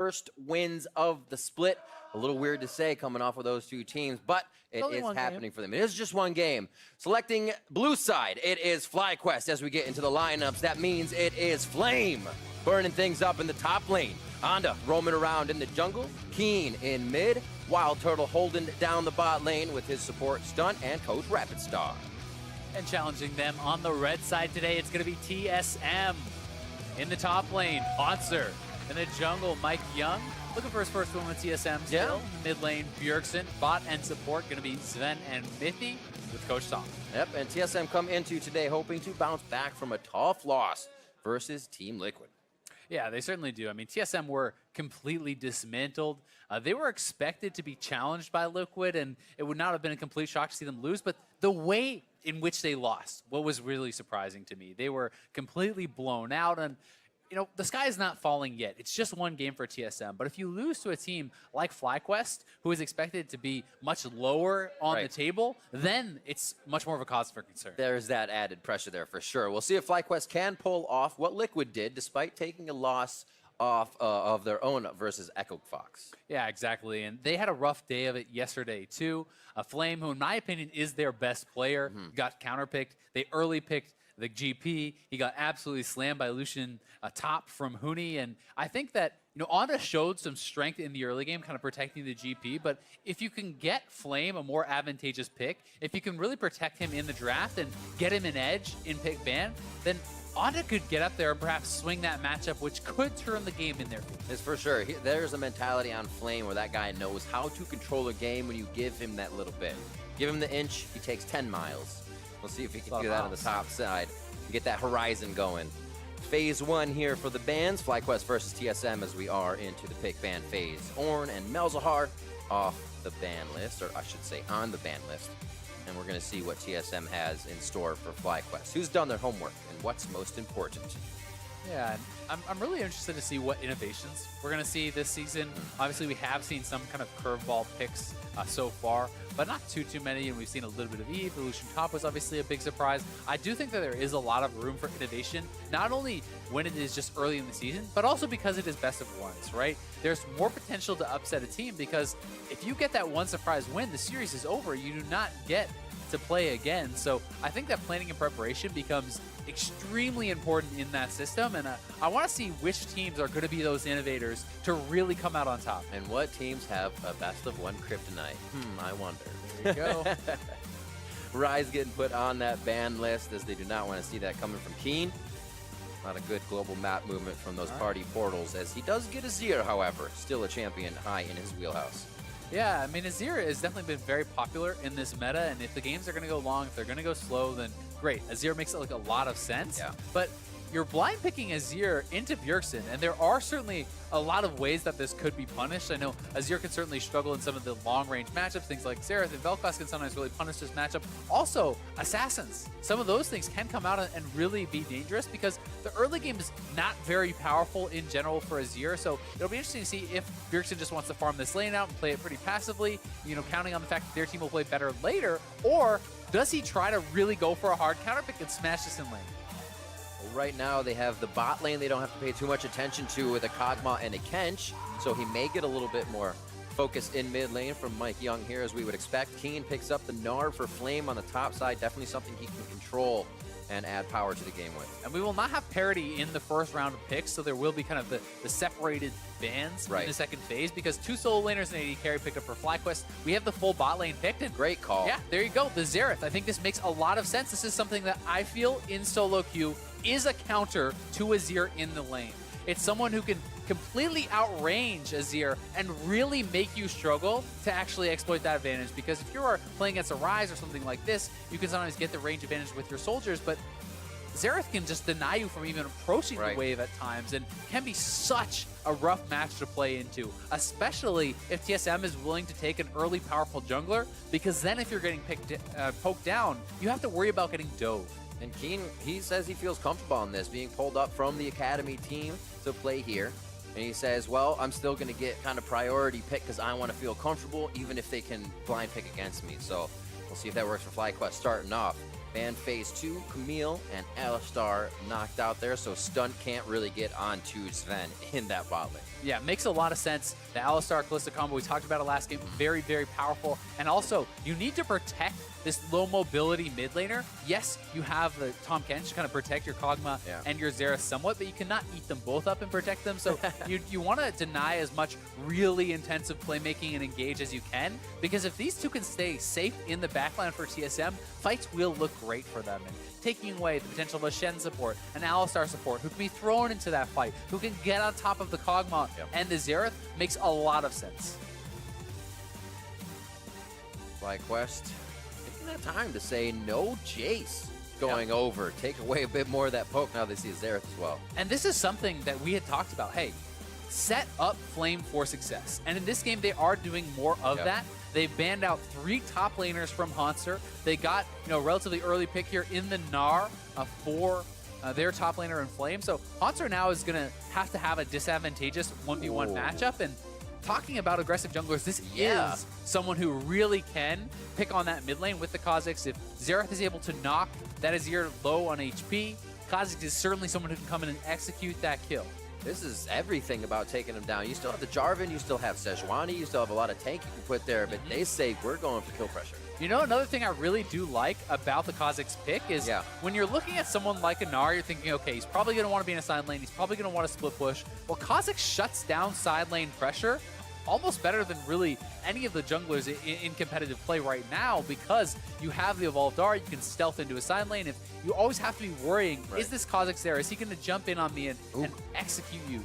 first wins of the split. A little weird to say coming off of those two teams, but it is happening for them. It is just one game. Selecting blue side, it is FlyQuest. As we get into the lineups, that means it is Flame burning things up in the top lane. Honda roaming around in the jungle. Keen in mid. Wild Turtle holding down the bot lane with his support Stunt and Coach Rapid Star. And challenging them on the red side today, it's going to be TSM. In the top lane, Ponser. In the jungle, Mike Young. Looking for his first win with TSM still. Yeah. Mid lane, Bjergsen. Bot and support going to be Sven and Mithy with Coach Tom. Yep, and TSM come into today hoping to bounce back from a tough loss versus Team Liquid. Yeah, they certainly do. I mean, TSM were completely dismantled. They were expected to be challenged by Liquid, and it would not have been a complete shock to see them lose. But the way in which they lost, what was really surprising to me, they were completely blown out. And, you know, the sky is not falling yet. It's just one game for TSM. But if you lose to a team like FlyQuest, who is expected to be much lower on the table, then it's much more of a cause for concern. There's that added pressure there for sure. We'll see if FlyQuest can pull off what Liquid did despite taking a loss off of their own versus Echo Fox. Yeah, exactly. And they had a rough day of it yesterday, too. A Flame, who in my opinion is their best player, got counterpicked. They early picked the GP. He got absolutely slammed by Lucian top from Huni. And I think that, you know, Honda showed some strength in the early game, kind of protecting the GP. But if you can get Flame a more advantageous pick, if you can really protect him in the draft and get him an edge in pick ban, then Honda could get up there and perhaps swing that matchup, which could turn the game in their favor. It's for sure. There's a mentality on Flame where that guy knows how to control a game when you give him that little bit. Give him the inch, he takes 10 miles. We'll see if he can do that on the top side. Get that horizon going. Phase 1 here for the bans. FlyQuest versus TSM as we are into the pick ban phase. Ornn and Malzahar off the ban list, or I should say on the ban list. And we're going to see what TSM has in store for FlyQuest. Who's done their homework and what's most important? Yeah, I'm really interested to see what innovations we're going to see this season. Obviously, we have seen some kind of curveball picks so far, but not too many, and we've seen a little bit of Eve. Illusion Top was obviously a big surprise. I do think that there is a lot of room for innovation, not only when it is just early in the season, but also because it is best of ones, right? There's more potential to upset a team because if you get that one surprise win, the series is over. You do not get to play again. So I think that planning and preparation becomes extremely important in that system, and I want to see which teams are going to be those innovators to really come out on top. And what teams have a best of one kryptonite? I wonder. There you go. Rise getting put on that ban list as they do not want to see that coming from Keen. Not a good global map movement from those party portals, as he does get Azir, however, still a champion high in his wheelhouse. Yeah, I mean, Azir has definitely been very popular in this meta, and if the games are going to go long, if they're going to go slow, then great. Azir makes it like a lot of sense. Yeah. But you're blind picking Azir into Bjergsen, and there are certainly a lot of ways that this could be punished. I know Azir can certainly struggle in some of the long-range matchups. Things like Xerath and Vel'Koz can sometimes really punish this matchup. Also, Assassins. Some of those things can come out and really be dangerous because the early game is not very powerful in general for Azir. So it'll be interesting to see if Bjergsen just wants to farm this lane out and play it pretty passively, you know, counting on the fact that their team will play better later, or does he try to really go for a hard counter pick and smash this in lane? Right now, they have the bot lane they don't have to pay too much attention to with a Kog'Maw and a Kench, so he may get a little bit more focus in mid lane from Mike Young here, as we would expect. Keen picks up the Nard for Flame on the top side, definitely something he can control and add power to the game with. And we will not have parity in the first round of picks, so there will be kind of the separated bans in the second phase, because 2 solo laners and AD carry picked up for FlyQuest. We have the full bot lane picked. And great call. Yeah, there you go, the Xerath. I think this makes a lot of sense. This is something that I feel in solo queue is a counter to Azir in the lane. It's someone who can completely outrange Azir and really make you struggle to actually exploit that advantage, because if you're playing against a Rise or something like this, you can sometimes get the range advantage with your soldiers, but Xerath can just deny you from even approaching the wave at times, and can be such a rough match to play into, especially if TSM is willing to take an early powerful jungler, because then if you're getting poked down, you have to worry about getting dove. And Keen, he says he feels comfortable on this, being pulled up from the Academy team to play here. And he says, well, I'm still going to get kind of priority pick because I want to feel comfortable, even if they can blind pick against me. So we'll see if that works for FlyQuest starting off. Ban phase 2, Camille and Alistar knocked out there, so Stunt can't really get onto Sven in that bot lane. Yeah, makes a lot of sense. The Alistar Kalista combo, we talked about it last game, very, very powerful. And also, you need to protect this low mobility mid laner. Yes, you have the Tahm Kench to kind of protect your Kog'Maw and your Xerath somewhat, but you cannot eat them both up and protect them. So you want to deny as much really intensive playmaking and engage as you can, because if these two can stay safe in the backline for TSM, fights will look great for them. And taking away the potential of a Shen support, an Alistar support, who can be thrown into that fight, who can get on top of the Kog'Maw and the Xerath, makes a lot of sense. FlyQuest taking that time to say no Jace going over. Take away a bit more of that poke. Now they see Xerath as well. And this is something that we had talked about. Hey, set up Flame for success. And in this game, they are doing more of that. They banned out 3 top laners from Hauntzer. They got, a relatively early pick here in the Gnar for their top laner in Flame. So Hauntzer now is going to have a disadvantageous 1v1 matchup. And talking about aggressive junglers, this is someone who really can pick on that mid lane with the Kha'Zix. If Xerath is able to knock that Azir low on HP, Kha'Zix is certainly someone who can come in and execute that kill. This is everything about taking him down. You still have the Jarvan, you still have Sejuani, you still have a lot of tank you can put there, but they say we're going for kill pressure. Another thing I really do like about the Kha'Zix pick is when you're looking at someone like a Gnar, you're thinking, okay, he's probably going to want to be in a side lane, he's probably going to want to split push. Well, Kha'Zix shuts down side lane pressure almost better than really any of the junglers in competitive play right now, because you have the Evolved Dart, you can stealth into a side lane. If you always have to be worrying, is this Kha'Zix there? Is he going to jump in on me and execute you?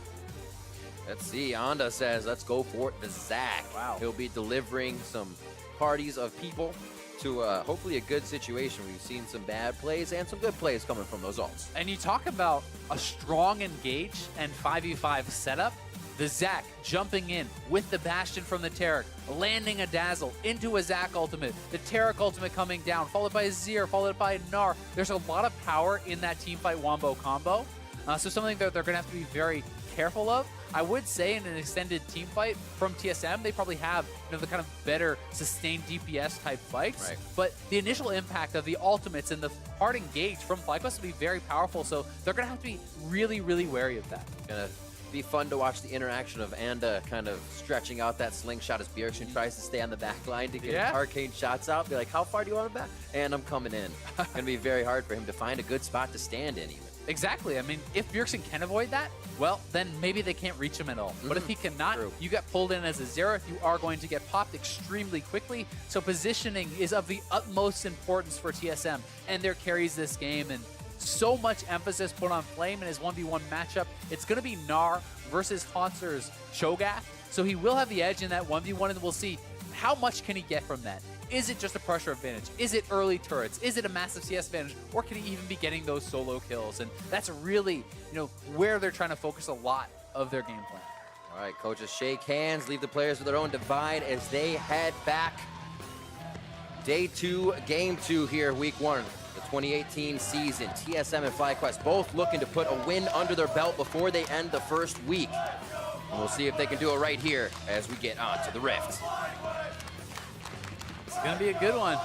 Let's see. Anda says, let's go for the Zac. Wow. He'll be delivering some parties of people to hopefully a good situation. We've seen some bad plays and some good plays coming from those ults. And you talk about a strong engage and 5v5 setup. The Zac jumping in with the Bastion from the Taric, landing a Dazzle into a Zac ultimate, the Taric ultimate coming down, followed by a Azir, followed by a Gnar. There's a lot of power in that teamfight Wombo combo, so something that they're going to have to be very careful of. I would say in an extended team fight from TSM, they probably have the kind of better sustained DPS type fights. But the initial impact of the ultimates and the hard engage from FlyQuest will be very powerful, so they're going to have to be really, really wary of that. Gonna be fun to watch the interaction of Anda kind of stretching out that slingshot as Bjergsen tries to stay on the back line to get arcane shots out. Be like, how far do you want him back? And I'm coming in. Gonna be very hard for him to find a good spot to stand in even. Exactly. I mean, if Bjergsen can avoid that, well, then maybe they can't reach him at all. But if he cannot, you get pulled in as a Xerath, you are going to get popped extremely quickly. So positioning is of the utmost importance for TSM and their carries this game. And so much emphasis put on Flame in his 1v1 matchup. It's going to be Gnar versus Hauntzer's Cho'Gath. So he will have the edge in that 1v1, and we'll see how much can he get from that. Is it just a pressure advantage? Is it early turrets? Is it a massive CS advantage? Or can he even be getting those solo kills? And that's really, where they're trying to focus a lot of their game plan. All right, coaches shake hands, leave the players with their own divide as they head back. Day 2, game 2 here, week 1. The 2018 season. TSM and FlyQuest both looking to put a win under their belt before they end the first week. And we'll see if they can do it right here as we get on to the Rift. It's going to be a good one.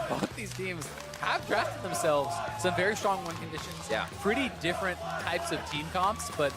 Both these teams have drafted themselves some very strong win conditions. Pretty different types of team comps, but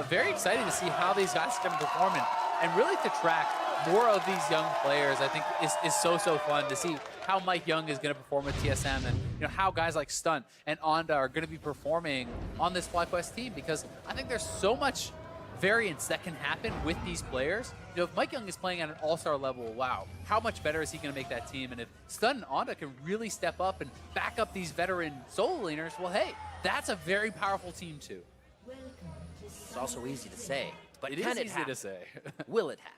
very exciting to see how these guys can perform and really to track more of these young players. I think is so fun to see how Mike Young is going to perform with TSM, and how guys like Stunt and Onda are going to be performing on this FlyQuest team, because I think there's so much variance that can happen with these players. If Mike Young is playing at an all-star level, wow, how much better is he going to make that team? And if Stunt and Onda can really step up and back up these veteran solo laners, well, hey, that's a very powerful team too. It's also easy to say, but it is easy to say. Will it happen?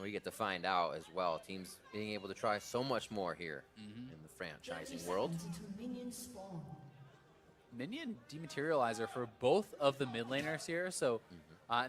We get to find out as well. Teams being able to try so much more here in the franchising world. Minion dematerializer for both of the mid laners here, so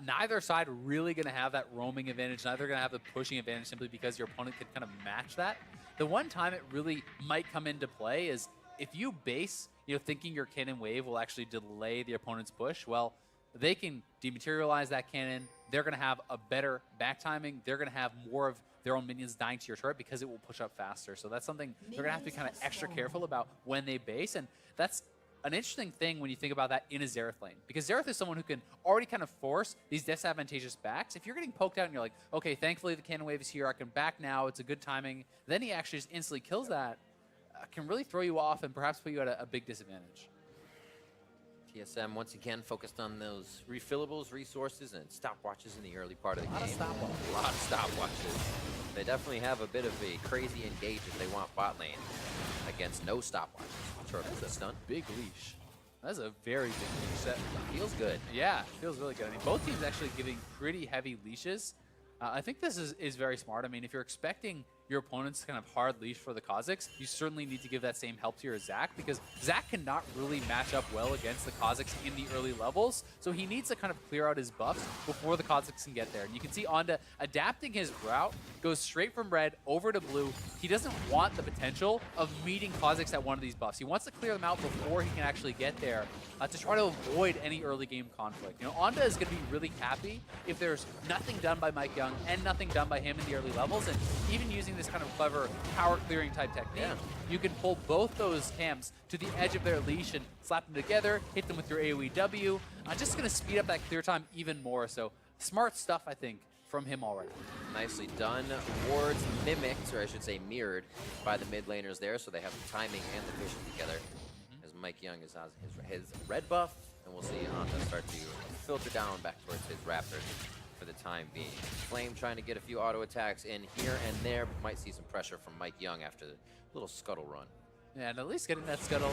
neither side really going to have that roaming advantage, neither going to have the pushing advantage simply because your opponent can kind of match that. The one time it really might come into play is if you base, thinking your cannon wave will actually delay the opponent's push, well, they can dematerialize that cannon, they're going to have a better back timing. They're going to have more of their own minions dying to your turret because it will push up faster. So that's something they're going to have to be kind of extra careful about when they base. And that's an interesting thing when you think about that in a Xerath lane. Because Xerath is someone who can already kind of force these disadvantageous backs. If you're getting poked out and you're like, okay, thankfully the cannon wave is here, I can back now, it's a good timing. Then he actually just instantly kills that. Can really throw you off and perhaps put you at a big disadvantage. TSM once again focused on those refillables, resources, and stopwatches in the early part of the game. A lot of stopwatches. They definitely have a bit of a crazy engage if they want bot lane against no stopwatches. Turtle's a stun. Big leash. That's a very big leash. That feels good. Yeah, feels really good. I mean, both teams actually giving pretty heavy leashes. I think this is very smart. I mean, if you're expecting your opponent's kind of hard leash for the Kha'Zix, you certainly need to give that same help to your Zac, because Zac cannot really match up well against the Kha'Zix in the early levels, so he needs to kind of clear out his buffs before the Kha'Zix can get there. And you can see Onda adapting his route, goes straight from red over to blue. He doesn't want the potential of meeting Kha'Zix at one of these buffs. He wants to clear them out before he can actually get there to try to avoid any early game conflict. You know, Onda is going to be really happy if there's nothing done by Mike Young and nothing done by him in the early levels, and even using this kind of clever power clearing type technique, you can pull both those camps to the edge of their leash and slap them together, hit them with your AoE W. Just going to speed up that clear time even more. So smart stuff, I think, from him already. Nicely done. Wards mimicked, or I should say mirrored, by the mid laners there, so they have the timing and the vision together. As Mike Young is on his red buff, and we'll see Anta start to filter down back towards his Raptors for the time being. Flame trying to get a few auto attacks in here and there, but might see some pressure from Mike Young after the little scuttle run. Yeah, and at least getting that scuttle,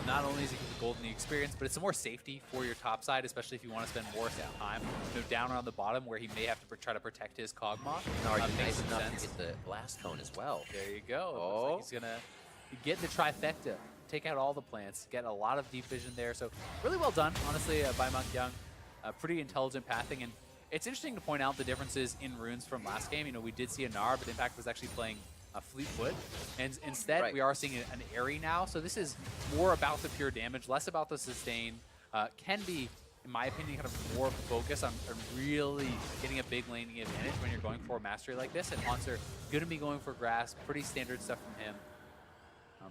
not only is it the gold in the experience, but it's some more safety for your top side, especially if you want to spend more time, down around the bottom where he may have to try to protect his Kog'Maw. Now, are you nice enough to get the blast cone as well? There you go. Oh. Like he's gonna get the trifecta, take out all the plants, get a lot of deep vision there. So really well done, honestly, by Mike Young. Pretty intelligent pathing, and it's interesting to point out the differences in runes from last game. You know, we did see a Gnar, but Impact was actually playing a Fleetfoot, and instead we are seeing an Airy now. So this is more about the pure damage, less about the sustain. Can be, in my opinion, kind of more focused on really getting a big laning advantage when you're going for a mastery like this. And Haunter going to be going for grass, pretty standard stuff from him.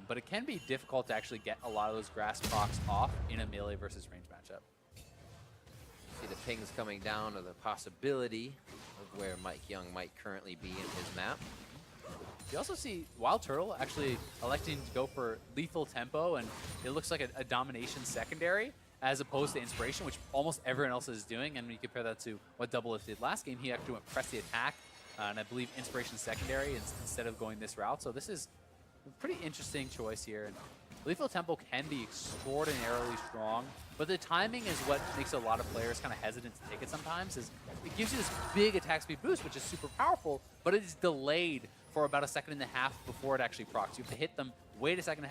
But it can be difficult to actually get a lot of those grass procs off in a melee versus range matchup. See the pings coming down to the possibility of where Mike Young might currently be in his map. You also see Wild Turtle actually electing to go for lethal tempo, and it looks like a domination secondary as opposed to inspiration, which almost everyone else is doing. And when you compare that to what Doublelift did last game, he actually went press the attack, and I believe inspiration secondary instead of going this route. So this is a pretty interesting choice here. And lethal tempo can be extraordinarily strong, but the timing is what makes a lot of players kind of hesitant to take it sometimes. Is it gives you this big attack speed boost, which is super powerful, but it is delayed for about 1.5 seconds before it actually procs. You have to hit them, wait 1.5 seconds,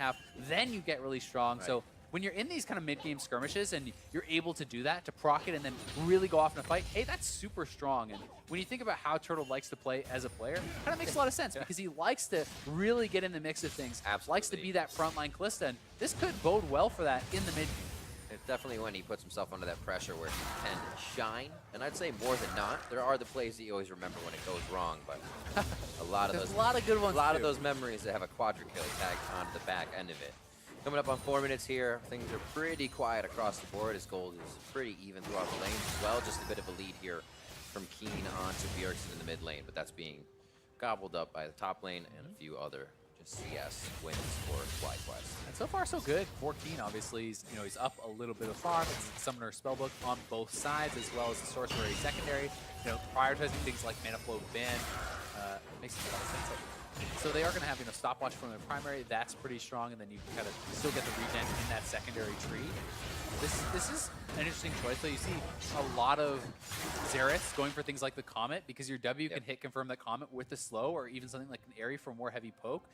then you get really strong. Right. So when you're in these kind of mid-game skirmishes and you're able to do that, to proc it and then really go off in a fight, hey, that's super strong. And when you think about how Turtle likes to play as a player, it kind of makes a lot of sense because he likes to really get in the mix of things. Absolutely. Likes to be that frontline Kalista, and this could bode well for that in the mid-game. It's definitely when he puts himself under that pressure where he can shine. And I'd say more than not, there are the plays that you always remember when it goes wrong, but a lot of those, a lot of good ones. A lot of those memories that have a quadra-kill tagged onto the back end of it. Coming up on 4 minutes here, things are pretty quiet across the board. His gold is pretty even throughout the lanes as well. Just a bit of a lead here from Keen onto Bjergsen in the mid lane, but that's being gobbled up by the top lane and a few other just CS wins for FlyQuest. And so far, so good. 14, obviously, he's up a little bit of farm. It's the Summoner Spellbook on both sides, as well as the Sorcery secondary. Prioritizing things like Mana Flow Ban makes a lot of sense. So they are going to have stopwatch from their primary. That's pretty strong, and then you kind of still get the regen in that secondary tree. This is an interesting choice. So you see a lot of Xeraths going for things like the Comet, because your W can hit confirm that Comet with the slow, or even something like an Airy for more heavy poke.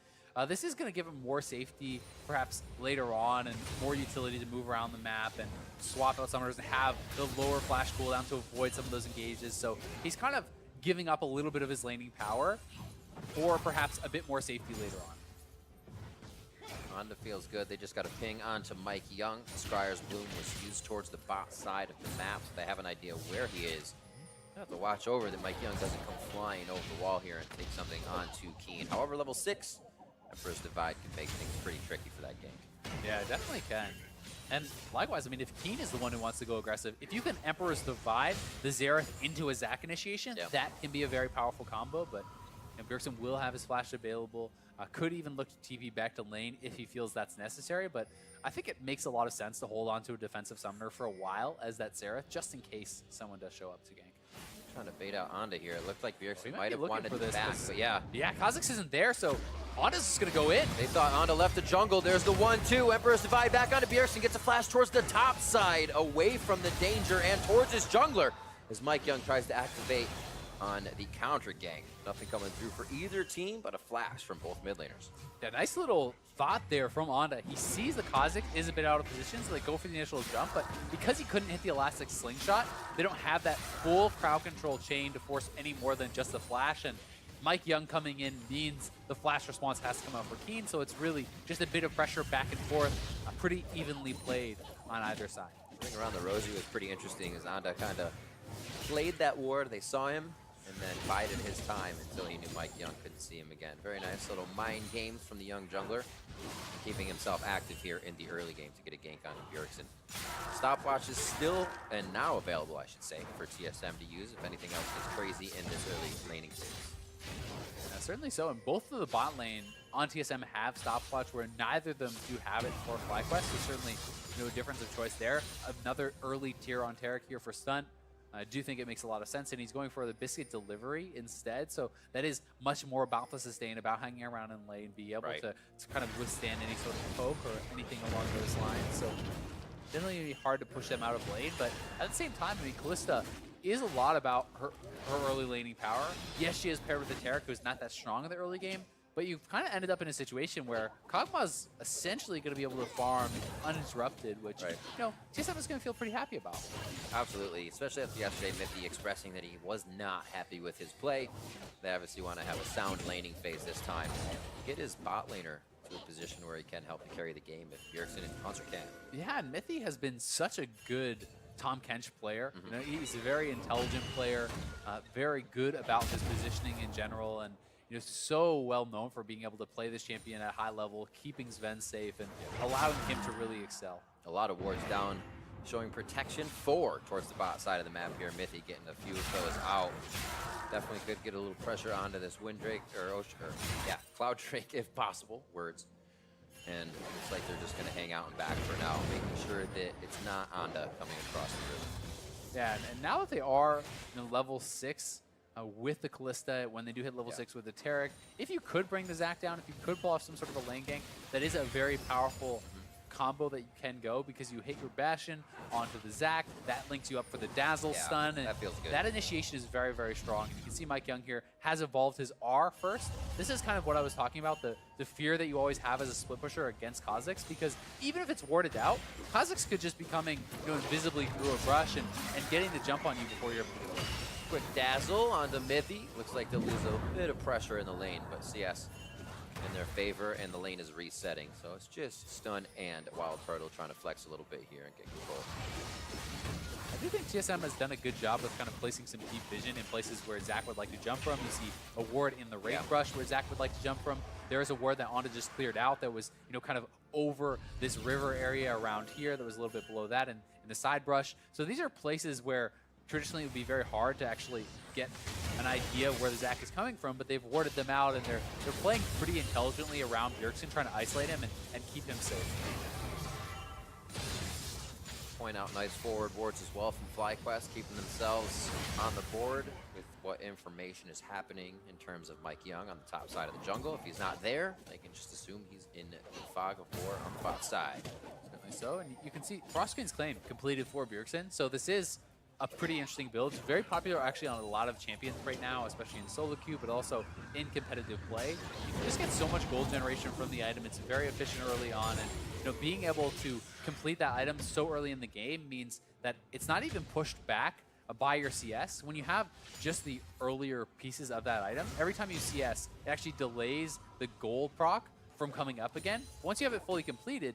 This is going to give him more safety, perhaps later on, and more utility to move around the map and swap out summoners and have the lower flash cooldown to avoid some of those engages. So he's kind of giving up a little bit of his laning power for perhaps a bit more safety later on. Onda feels good. They just got a ping onto Mike Young. Scryer's Bloom was used towards the bot side of the map, so they have an idea where he is. I have to watch over that Mike Young doesn't come flying over the wall here and take something onto Keen. However, level 6, Emperor's Divide can make things pretty tricky for that game. Yeah, it definitely can. And likewise, I mean, if Keen is the one who wants to go aggressive, if you can Emperor's Divide the Xerath into a Zac initiation, that can be a very powerful combo, but Bjergsen will have his flash available. Could even look to TP back to lane if he feels that's necessary, but I think it makes a lot of sense to hold on to a defensive summoner for a while as that Xerath, just in case someone does show up to gank. Trying to bait out Onda here. It looked like Bjergsen might might have wanted for this this, back, but yeah. Yeah, Kha'Zix isn't there, so Onda's just going to go in. They thought Onda left the jungle. There's the 1-2. Emperor's Divide back onto Bjergsen. Gets a flash towards the top side, away from the danger and towards his jungler as Mike Young tries to activate on the counter gank. Nothing coming through for either team, but a flash from both mid laners. Yeah, nice little thought there from Onda. He sees the Kha'Zix is a bit out of position, so they go for the initial jump, but because he couldn't hit the elastic slingshot, they don't have that full crowd control chain to force any more than just the flash, and Mike Young coming in means the flash response has to come out for Keen, so it's really just a bit of pressure back and forth, pretty evenly played on either side. Ring around the Rosie was pretty interesting as Onda kind of played that ward. They saw him and then bided his time until he knew Mike Young couldn't see him again. Very nice little mind games from the young jungler, keeping himself active here in the early game to get a gank on Bjergsen. Stopwatch is still, and now available, I should say, for TSM to use if anything else gets crazy in this early laning phase. Yeah, certainly so, and both of the bot lane on TSM have stopwatch, where neither of them do have it for FlyQuest, so certainly no difference of choice there. Another early tier on Taric here for stun. I do think it makes a lot of sense, and he's going for the biscuit delivery instead, so that is much more about the sustain, about hanging around in lane, be able to kind of withstand any sort of poke or anything along those lines. So definitely going to be hard to push them out of lane, but at the same time, I mean, Kalista is a lot about her early laning power. Yes, she is paired with the Taric, who's not that strong in the early game, but you've kind of ended up in a situation where Kog'Maw's essentially going to be able to farm uninterrupted, which, you know, TSM is going to feel pretty happy about. Absolutely, especially after yesterday, Mithy expressing that he was not happy with his play. They obviously want to have a sound laning phase this time. Get his bot laner to a position where he can help to carry the game if Bjergsen and Hunter can. Yeah, and Mithy has been such a good Tom Kench player. You know, he's a very intelligent player, very good about his positioning in general, and you know, so well known for being able to play this champion at a high level, keeping Sven safe, and allowing him to really excel. A lot of wards down, showing protection 4 towards the bot side of the map here. Mithy getting a few of those out. Definitely could get a little pressure onto this Windrake, or Cloud Drake if possible. Words. And it looks like they're just going to hang out and back for now, making sure that it's not Onda coming across the river. Yeah, and now that they are, you know, level 6 with the Kalista, when they do hit level 6 with the Taric, if you could bring the Zac down, if you could pull off some sort of a lane gank, that is a very powerful combo that you can go, because you hit your Bastion onto the Zac, that links you up for the Dazzle stun, and that feels good. That initiation is very, very strong. And you can see Mike Young here has evolved his R first. This is kind of what I was talking about, the fear that you always have as a split pusher against Kha'Zix, because even if it's warded out, Kha'Zix could just be coming, you know, invisibly through a brush and getting the jump on you before you're able to get away. Quick dazzle onto Mithy. Looks like they'll lose a bit of pressure in the lane, but CS in their favor, and the lane is resetting. So it's just stun and Wild Turtle trying to flex a little bit here and get control. I do think TSM has done a good job of kind of placing some deep vision in places where Zac would like to jump from. You see a ward in the Wraith Brush where Zac would like to jump from. There is a ward that Onda just cleared out that was, you know, kind of over this river area around here that was a little bit below that, and in the side brush. So these are places where traditionally it would be very hard to actually get an idea of where the Zac is coming from, but they've warded them out, and they're playing pretty intelligently around Bjergsen, trying to isolate him and keep him safe. Point out nice forward wards as well from FlyQuest, keeping themselves on the board with what information is happening in terms of Mike Young on the top side of the jungle. If he's not there, they can just assume he's in the fog of war on the bot side. Certainly so, and you can see Frostgreen's claim completed for Bjergsen, so this is a pretty interesting build. It's very popular actually on a lot of champions right now, especially in solo queue, but also in competitive play. You can just get so much gold generation from the item. It's very efficient early on, and you know, being able to complete that item so early in the game means that it's not even pushed back by your CS. When you have just the earlier pieces of that item, every time you CS, it actually delays the gold proc from coming up again. Once you have it fully completed,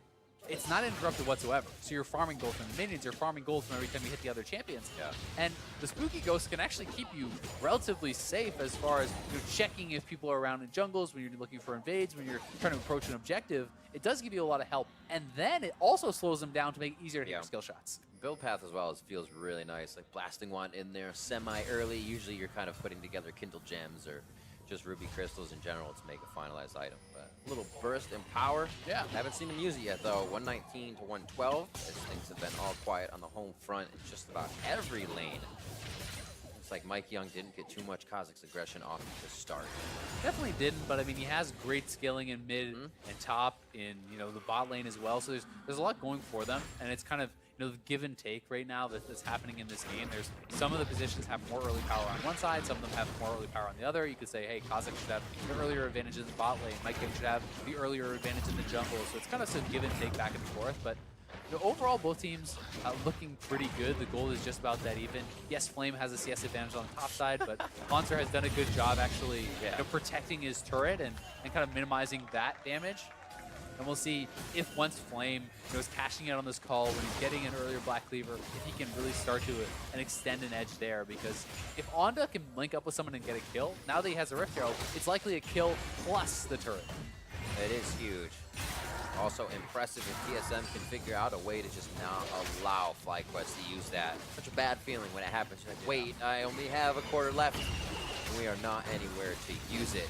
it's not interrupted whatsoever. So you're farming gold from the minions, you're farming gold from every time you hit the other champions. Yeah. And the Spooky Ghost can actually keep you relatively safe as far as you're checking if people are around in jungles, when you're looking for invades, when you're trying to approach an objective. It does give you a lot of help. And then it also slows them down to make it easier to hit your skill shots. Build path as well feels really nice. Like blasting one in there semi-early. Usually you're kind of putting together Kindle Gems or just ruby crystals in general to make a finalized item. But a little burst in power. Yeah. Haven't seen him use it yet though. 119 to 112. As things have been all quiet on the home front in just about every lane. It's like Mike Young didn't get too much Kazakh's aggression off at the start. Definitely didn't, but I mean, he has great skilling in mid and top in, you know, the bot lane as well. So there's a lot going for them, and it's kind of, you know, the give and take right now that's happening in this game. There's some of the positions have more early power on one side, some of them have more early power on the other. You could say, hey, Kazakh should have the earlier advantage in the bot lane. Mike Young should have the earlier advantage in the jungle. So it's kind of some give and take back and forth, but you know, overall, both teams looking pretty good. The goal is just about that even. Yes, Flame has a CS advantage on the top side, but Monster has done a good job actually you know, protecting his turret and kind of minimizing that damage. And we'll see if once Flame is cashing out on this call, when he's getting an earlier Black Cleaver, if he can really start to and extend an edge there. Because if Onda can link up with someone and get a kill, now that he has a Rift Herald, it's likely a kill plus the turret. It is huge. Also impressive if TSM can figure out a way to just not allow FlyQuest to use that. Such a bad feeling when it happens. You're like, wait, I only have a quarter left, and we are not anywhere to use it.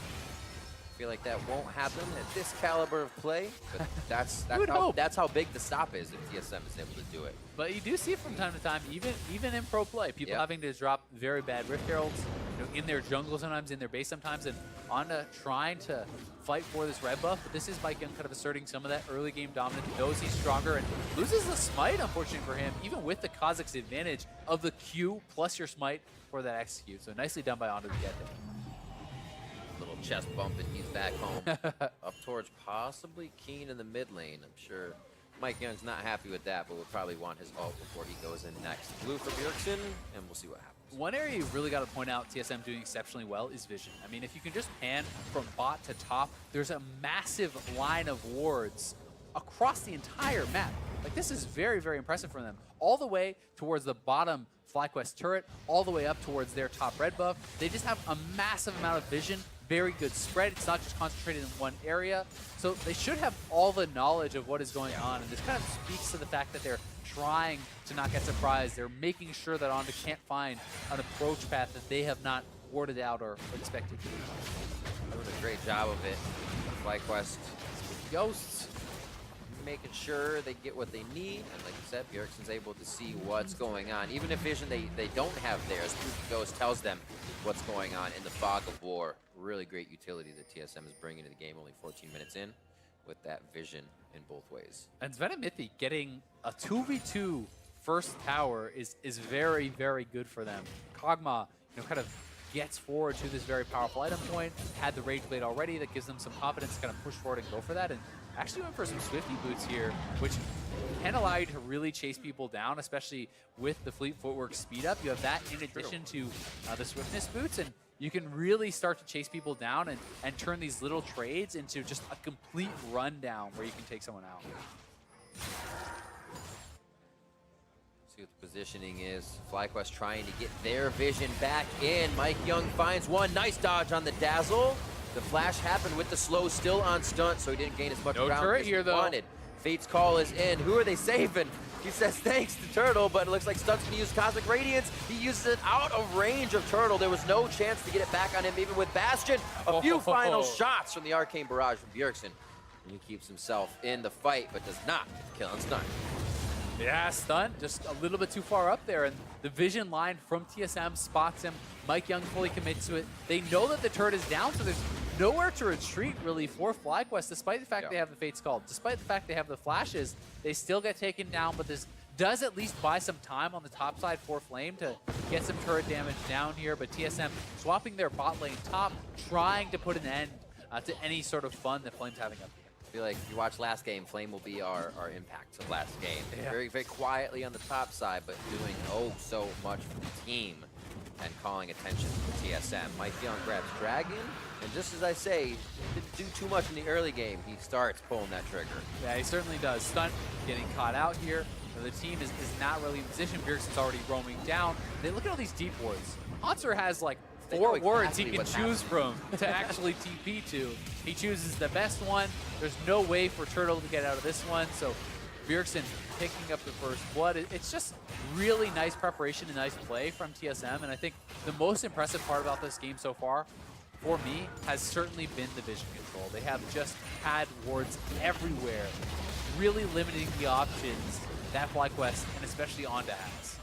I feel like that won't happen at this caliber of play, but that's how big the stop is if TSM is able to do it. But you do see from time to time, even in pro play, people having to drop very bad Rift Heralds, you know, in their jungle sometimes, in their base sometimes, and Onda trying to fight for this red buff. But this is Mike Young kind of asserting some of that early game dominance. He knows he's stronger and loses the smite, unfortunately for him, even with the Kazakh's advantage of the Q plus your smite for that execute. So nicely done by Onda to get there. Little chest bump and he's back home. Up towards possibly Keen in the mid lane. I'm sure Mike Young's not happy with that, but will probably want his ult before he goes in next. Blue for Bjergsen, and we'll see what happens. One area you really got to point out TSM doing exceptionally well is vision. I mean, if you can just pan from bot to top, there's a massive line of wards across the entire map. Like, this is very, very impressive for them. All the way towards the bottom FlyQuest turret, all the way up towards their top red buff. They just have a massive amount of vision, very good spread. It's not just concentrated in one area. So they should have all the knowledge of what is going on. And this kind of speaks to the fact that they're trying to not get surprised. They're making sure that Onda can't find an approach path that they have not warded out or expected to. Doing a great job of it. FlyQuest Ghosts making sure they get what they need. And like you said, Bjergsen's able to see what's going on. Even if vision they don't have theirs, Spooky Ghost tells them what's going on in the fog of war. Really great utility that TSM is bringing to the game only 14 minutes in with that vision in both ways. And Svenamithi getting a 2v2 first tower is very, very good for them. Kog'Maw, you know, kind of gets forward to this very powerful item point, had the Rage Blade already that gives them some confidence to kind of push forward and go for that, and actually went for some Swifty boots here, which can allow you to really chase people down, especially with the Fleet Footwork speed up. You have that in addition to the Swiftness boots, and you can really start to chase people down and turn these little trades into just a complete rundown where you can take someone out. See what the positioning is. FlyQuest trying to get their vision back in. Mike Young finds one. Nice dodge on the Dazzle. The flash happened with the slow still on stunt, so he didn't gain as much ground turret as here, he though. wanted. Fate's call is in. Who are they saving? He says thanks to Turtle, but it looks like Stunt's going to use Cosmic Radiance. He uses it out of range of Turtle. There was no chance to get it back on him, even with Bastion. A few final shots from the Arcane Barrage from Bjergsen. And he keeps himself in the fight, but does not get the kill on Stunt. Yeah, Stunt just a little bit too far up there, and the vision line from TSM spots him. Mike Young fully commits to it. They know that the turret is down, so there's nowhere to retreat really for FlyQuest, despite the fact they have the Fate's Call. Despite the fact they have the flashes, they still get taken down, but this does at least buy some time on the top side for Flame to get some turret damage down here, but TSM swapping their bot lane top, trying to put an end to any sort of fun that Flame's having up here. I feel like if you watch last game, Flame will be our impact of last game. Yeah. Very, very quietly on the top side, but doing oh so much for the team. and calling attention to TSM. Mike Young grabs Dragon, and just as I say, didn't do too much in the early game. He starts pulling that trigger. Yeah, he certainly does. Stunt getting caught out here. The team is not really in position. Bjergsen's already roaming down. They look at all these deep wards. Hanser has like 4 wards he can choose from to actually TP to. He chooses the best one. There's no way for Turtle to get out of this one, so Bjergsen picking up the first blood. It's just really nice preparation and nice play from TSM, and I think the most impressive part about this game so far, for me, has certainly been the vision control. They have just had wards everywhere, really limiting the options that FlyQuest and especially Onda has.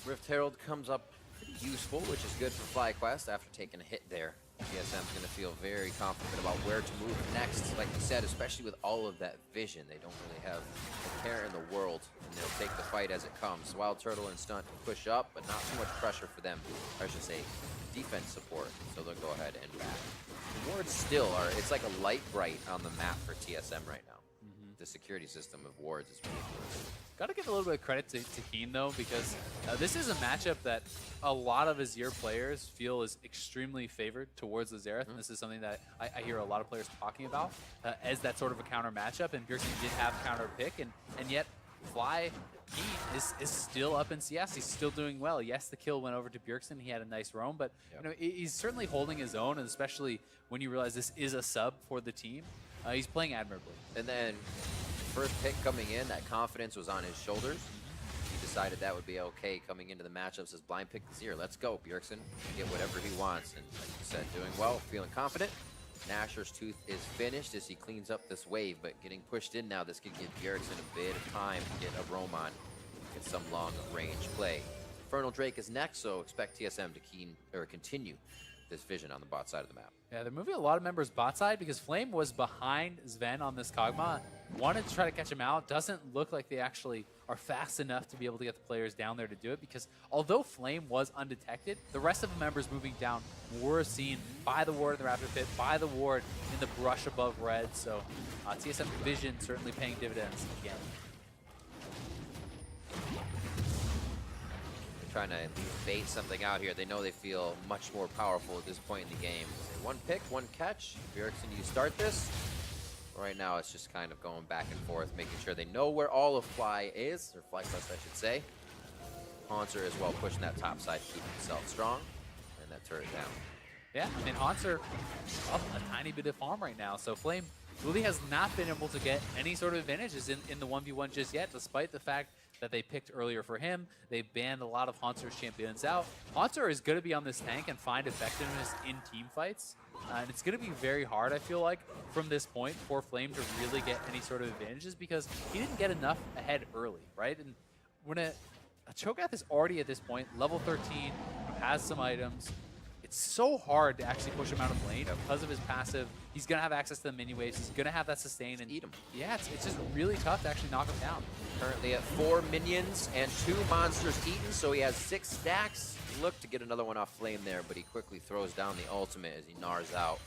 Rift Herald comes up pretty useful, which is good for FlyQuest after taking a hit there. TSM's going to feel very confident about where to move next. Like you said, especially with all of that vision, they don't really have a care in the world, and they'll take the fight as it comes. Wild Turtle and Stunt push up, but not too much pressure for them. Or I should say, defense support, so they'll go ahead and back. The wards still are, it's like a light bright on the map for TSM right now. The security system of wards is ridiculous. Got to give a little bit of credit to Keen, though, because this is a matchup that a lot of Azir players feel is extremely favored towards the Xerath, and this is something that I hear a lot of players talking about as that sort of a counter matchup, and Bjergsen did have counter pick, and yet Fly Keen is still up in CS. He's still doing well. Yes, the kill went over to Bjergsen. He had a nice roam, but you know, he's certainly holding his own, and especially when you realize this is a sub for the team, he's playing admirably. And then first pick coming in, that confidence was on his shoulders. He decided that would be okay coming into the matchup. Says blind pick Azir. Let's go, Bjergsen. Get whatever he wants. And like you said, doing well, feeling confident. Nasher's Tooth is finished as he cleans up this wave, but getting pushed in now, this could give Bjergsen a bit of time to get a roam on, get some long range play. Infernal Drake is next, so expect TSM to continue this vision on the bot side of the map. Yeah, they're moving a lot of members bot side because Flame was behind Sven on this Kog'Maw. Wanted to try to catch him out. Doesn't look like they actually are fast enough to be able to get the players down there to do it, because although Flame was undetected, the rest of the members moving down were seen by the ward in the Raptor Pit, by the ward in the brush above red. So TSM vision certainly paying dividends again. Trying to bait something out here. They know they feel much more powerful at this point in the game. One pick, one catch. Bjergsen, you start this. Right now, it's just kind of going back and forth, making sure they know where all of Fly is, or FlyQuest, I should say. Hanser as well, pushing that top side to keep himself strong, and that turret down. Yeah, I mean, Hanser up a tiny bit of farm right now, so Flame really has not been able to get any sort of advantages in the 1v1 just yet, despite the fact that they picked earlier for him. They banned a lot of Hanser's champions out. Hanser is going to be on this tank and find effectiveness in team fights. And it's going to be very hard, I feel like, from this point for Flame to really get any sort of advantages, because he didn't get enough ahead early, right? And when a Cho'Gath is already at this point, level 13, has some items, it's so hard to actually push him out of lane because of his passive. He's going to have access to the mini waves. He's going to have that sustain and eat him. Yeah, it's just really tough to actually knock him down. Currently at 4 minions and 2 monsters eaten, so he has 6 stacks. Look to get another one off Flame there, but he quickly throws down the ultimate as he gnars out.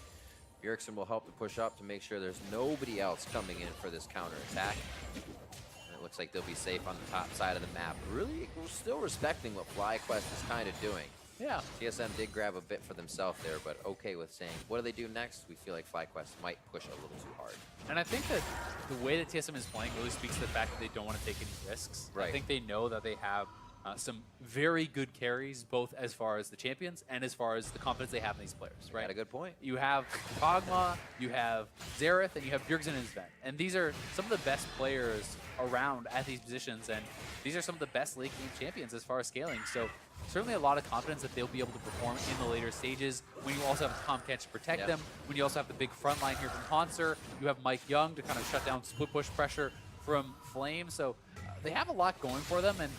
Bjergsen will help to push up to make sure there's nobody else coming in for this counter attack. And it looks like they'll be safe on the top side of the map. Really, we're still respecting what FlyQuest is kind of doing. Yeah. TSM did grab a bit for themselves there, but okay with saying, what do they do next? We feel like FlyQuest might push a little too hard. And I think that the way that TSM is playing really speaks to the fact that they don't want to take any risks. Right. I think they know that they have some very good carries, both as far as the champions and as far as the confidence they have in these players, right? Got a good point. You have Kog'Maw, you have Xerath, and you have Bjergsen and Sven. And these are some of the best players around at these positions, and these are some of the best late game champions as far as scaling. So certainly a lot of confidence that they'll be able to perform in the later stages, when you also have Comcat to protect them, when you also have the big front line here from Hanser, you have Mike Young to kind of shut down split push pressure from Flame. So they have a lot going for them, and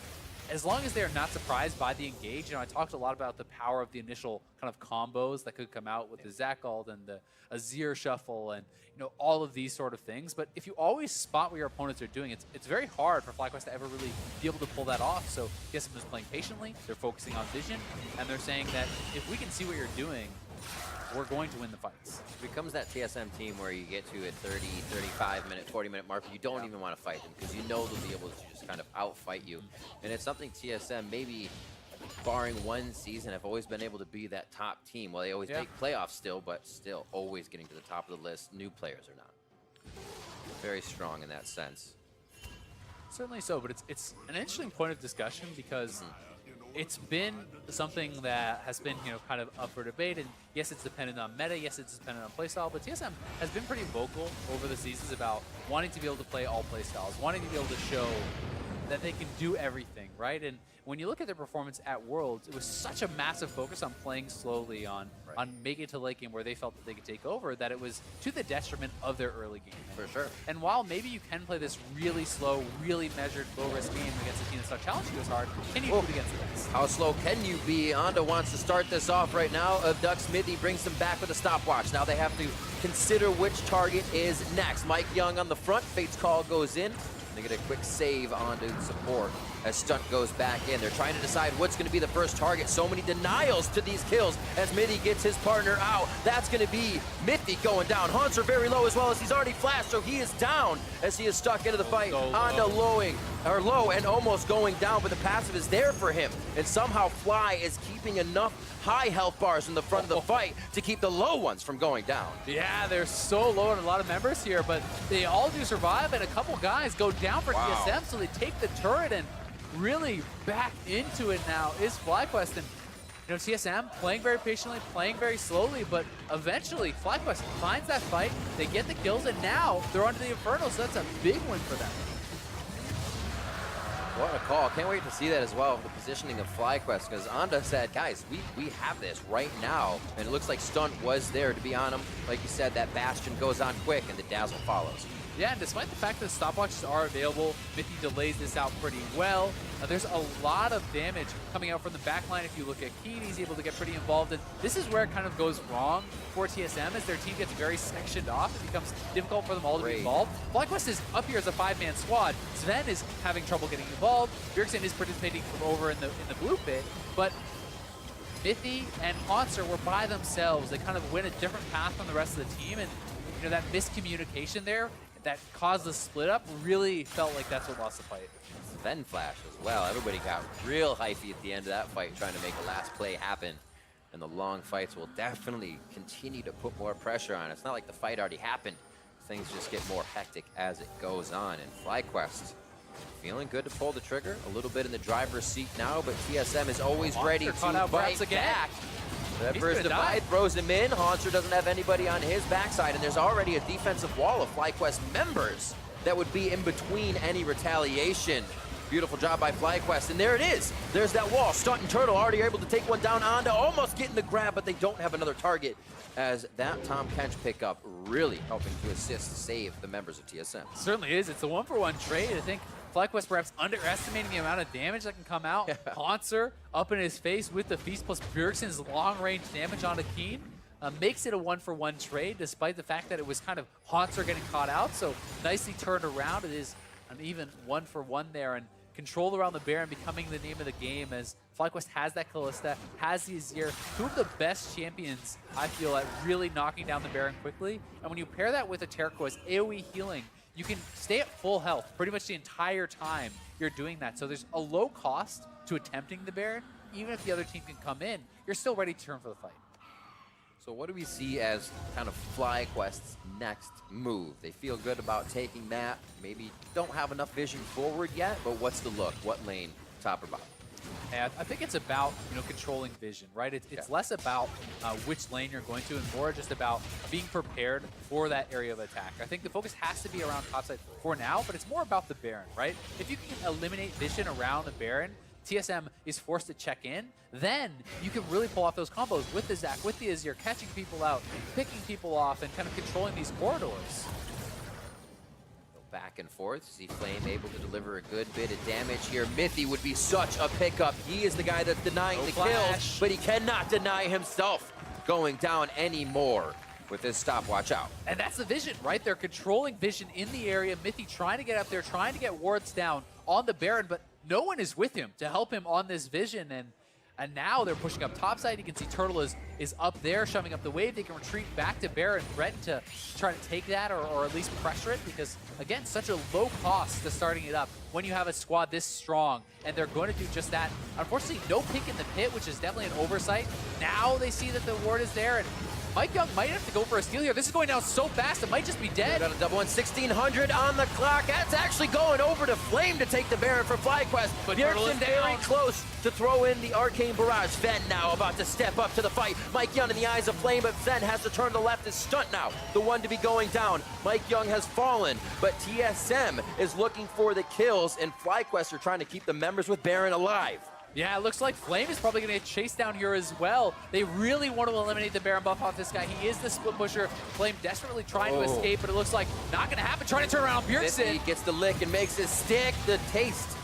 as long as they're not surprised by the engage, you know, I talked a lot about the power of the initial kind of combos that could come out with the Zakald and the Azir shuffle and, you know, all of these sort of things. But if you always spot what your opponents are doing, it's very hard for FlyQuest to ever really be able to pull that off. So TSM is playing patiently, they're focusing on vision, and they're saying that if we can see what you're doing, we're going to win the fights. It becomes that TSM team where you get to a 30, 35-minute, 40-minute mark, you don't even want to fight them because you know they'll be able to just kind of outfight you. And it's something TSM maybe barring one season, have always been able to be that top team. Well, they always make playoffs still, but still always getting to the top of the list. New players are not. Very strong in that sense. Certainly so, but it's an interesting point of discussion because it's been something that has been, kind of up for debate. And yes, it's dependent on meta. Yes, it's dependent on playstyle. But TSM has been pretty vocal over the seasons about wanting to be able to play all playstyles, wanting to be able to show that they can do everything, right? And when you look at their performance at Worlds, it was such a massive focus on playing slowly, on making it to late game where they felt that they could take over, that it was to the detriment of their early game. For sure. And while maybe you can play this really slow, really measured, low-risk game against a team that's not challenging you as hard, can you do it against the best? How slow can you be? Onda wants to start this off right now. Duck Smithy brings them back with a stopwatch. Now they have to consider which target is next. Mike Young on the front. Fate's call goes in. They get a quick save onto support as Stunt goes back in. They're trying to decide what's going to be the first target. So many denials to these kills as Mithy gets his partner out. That's going to be Mithy going down. Haunts are very low as well as he's already flashed, so he is down as he is stuck into the fight. Onda low and almost going down, but the passive is there for him. And somehow Fly is keeping enough high health bars in the front of the fight to keep the low ones from going down. Yeah, they're so low on a lot of members here, but they all do survive, and a couple guys go down for TSM, so they take the turret and really back into it now is FlyQuest. And TSM playing very patiently, playing very slowly, but eventually FlyQuest finds that fight, they get the kills, and now they're onto the Inferno, so that's a big win for them. What a call. Can't wait to see that as well, the positioning of FlyQuest, because Onda said, guys, we have this right now, and it looks like Stunt was there to be on him. Like you said, that Bastion goes on quick, and the Dazzle follows. Yeah, and despite the fact that stopwatches are available, Mithy delays this out pretty well. There's a lot of damage coming out from the backline. If you look at Keen, he's able to get pretty involved. And this is where it kind of goes wrong for TSM as their team gets very sectioned off. It becomes difficult for them all to be involved. FlyQuest is up here as a 5-man squad. Sven is having trouble getting involved. Bjergsen is participating from over in the blue pit. But Mithy and Haunser were by themselves. They kind of went a different path from the rest of the team. And that miscommunication there that caused the split up really felt like that's what lost the fight. Sven flash as well. Everybody got real hypey at the end of that fight, trying to make the last play happen. And the long fights will definitely continue to put more pressure on. It's not like the fight already happened. Things just get more hectic as it goes on. And FlyQuest feeling good to pull the trigger. A little bit in the driver's seat now, but TSM is always ready to fight back. That first divide throws him in. Haunser doesn't have anybody on his backside, and there's already a defensive wall of FlyQuest members that would be in between any retaliation. Beautiful job by FlyQuest, and there it is. There's that wall. Stunt and Turtle already able to take one down. Onda almost getting the grab, but they don't have another target, as that Tom Kench pickup really helping to assist save the members of TSM. Certainly is. It's a 1-for-1 trade. I think FlyQuest perhaps underestimating the amount of damage that can come out. Haunser up in his face with the Feast plus Bjergsen's long-range damage onto Keen. Makes it a 1-for-1 trade, despite the fact that it was kind of Haunser getting caught out. So nicely turned around. It is an even 1-for-1 there. And control around the Baron becoming the name of the game as FlyQuest has that Kalista, has the Azir, two of the best champions, I feel, at really knocking down the Baron quickly. And when you pair that with a Turquoise AoE healing, you can stay at full health pretty much the entire time you're doing that. So there's a low cost to attempting the Baron. Even if the other team can come in, you're still ready to turn for the fight. So what do we see as kind of FlyQuest's next move? They feel good about taking that. Maybe don't have enough vision forward yet, but what's the look? What lane, top or bottom? And I think it's about controlling vision, right? It's less about which lane you're going to, and more just about being prepared for that area of attack. I think the focus has to be around topside for now, but it's more about the Baron, right? If you can eliminate vision around the Baron, TSM is forced to check in, then you can really pull off those combos with the Zac, with the Azir, catching people out, picking people off, and kind of controlling these corridors. Back and forth. See Flame able to deliver a good bit of damage here. Mithy would be such a pickup. He is the guy that's denying the kills, but he cannot deny himself going down anymore with his stopwatch out. And that's the vision, right? They're controlling vision in the area. Mithy trying to get up there, trying to get wards down on the Baron, but no one is with him to help him on this vision. And now they're pushing up topside. You can see Turtle is up there, shoving up the wave. They can retreat back to Baron, threaten to try to take that or at least pressure it because, again, such a low cost to starting it up. when you have a squad this strong, and they're going to do just that. Unfortunately, no pick in the pit, which is definitely an oversight. Now they see that the ward is there, and Mike Young might have to go for a steal here. This is going down so fast, it might just be dead. Got a double 1600 on the clock. That's actually going over to Flame to take the Baron for FlyQuest. But Bjergsen very close to throw in the Arcane Barrage. Ven now about to step up to the fight. Mike Young in the eyes of Flame, but Ven has to turn to the left. Is Stunt now, the one to be going down. Mike Young has fallen, but TSM is looking for the kills, and FlyQuest are trying to keep the members with Baron alive. Yeah, it looks like Flame is probably going to get chased down here as well. They really want to eliminate the Baron buff off this guy. He is the split pusher. Flame desperately trying to escape, but it looks like not going to happen. Trying to turn around Bjergsen. He gets the lick and makes it stick. The taste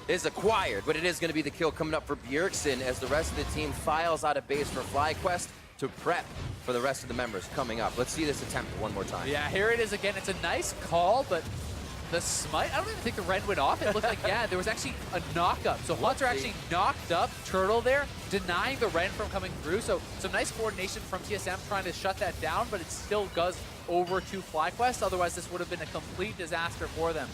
is acquired, but it is going to be the kill coming up for Bjergsen as the rest of the team files out of base for FlyQuest to prep for the rest of the members coming up. Let's see this attempt one more time. Yeah, here it is again. It's a nice call, but the smite, I don't even think the red went off. It looked like, yeah, there was actually a knock-up. So Hunter actually knocked up Turtle there, denying the Ren from coming through. So some nice coordination from TSM trying to shut that down, but it still goes over to FlyQuest. Otherwise, this would have been a complete disaster for them.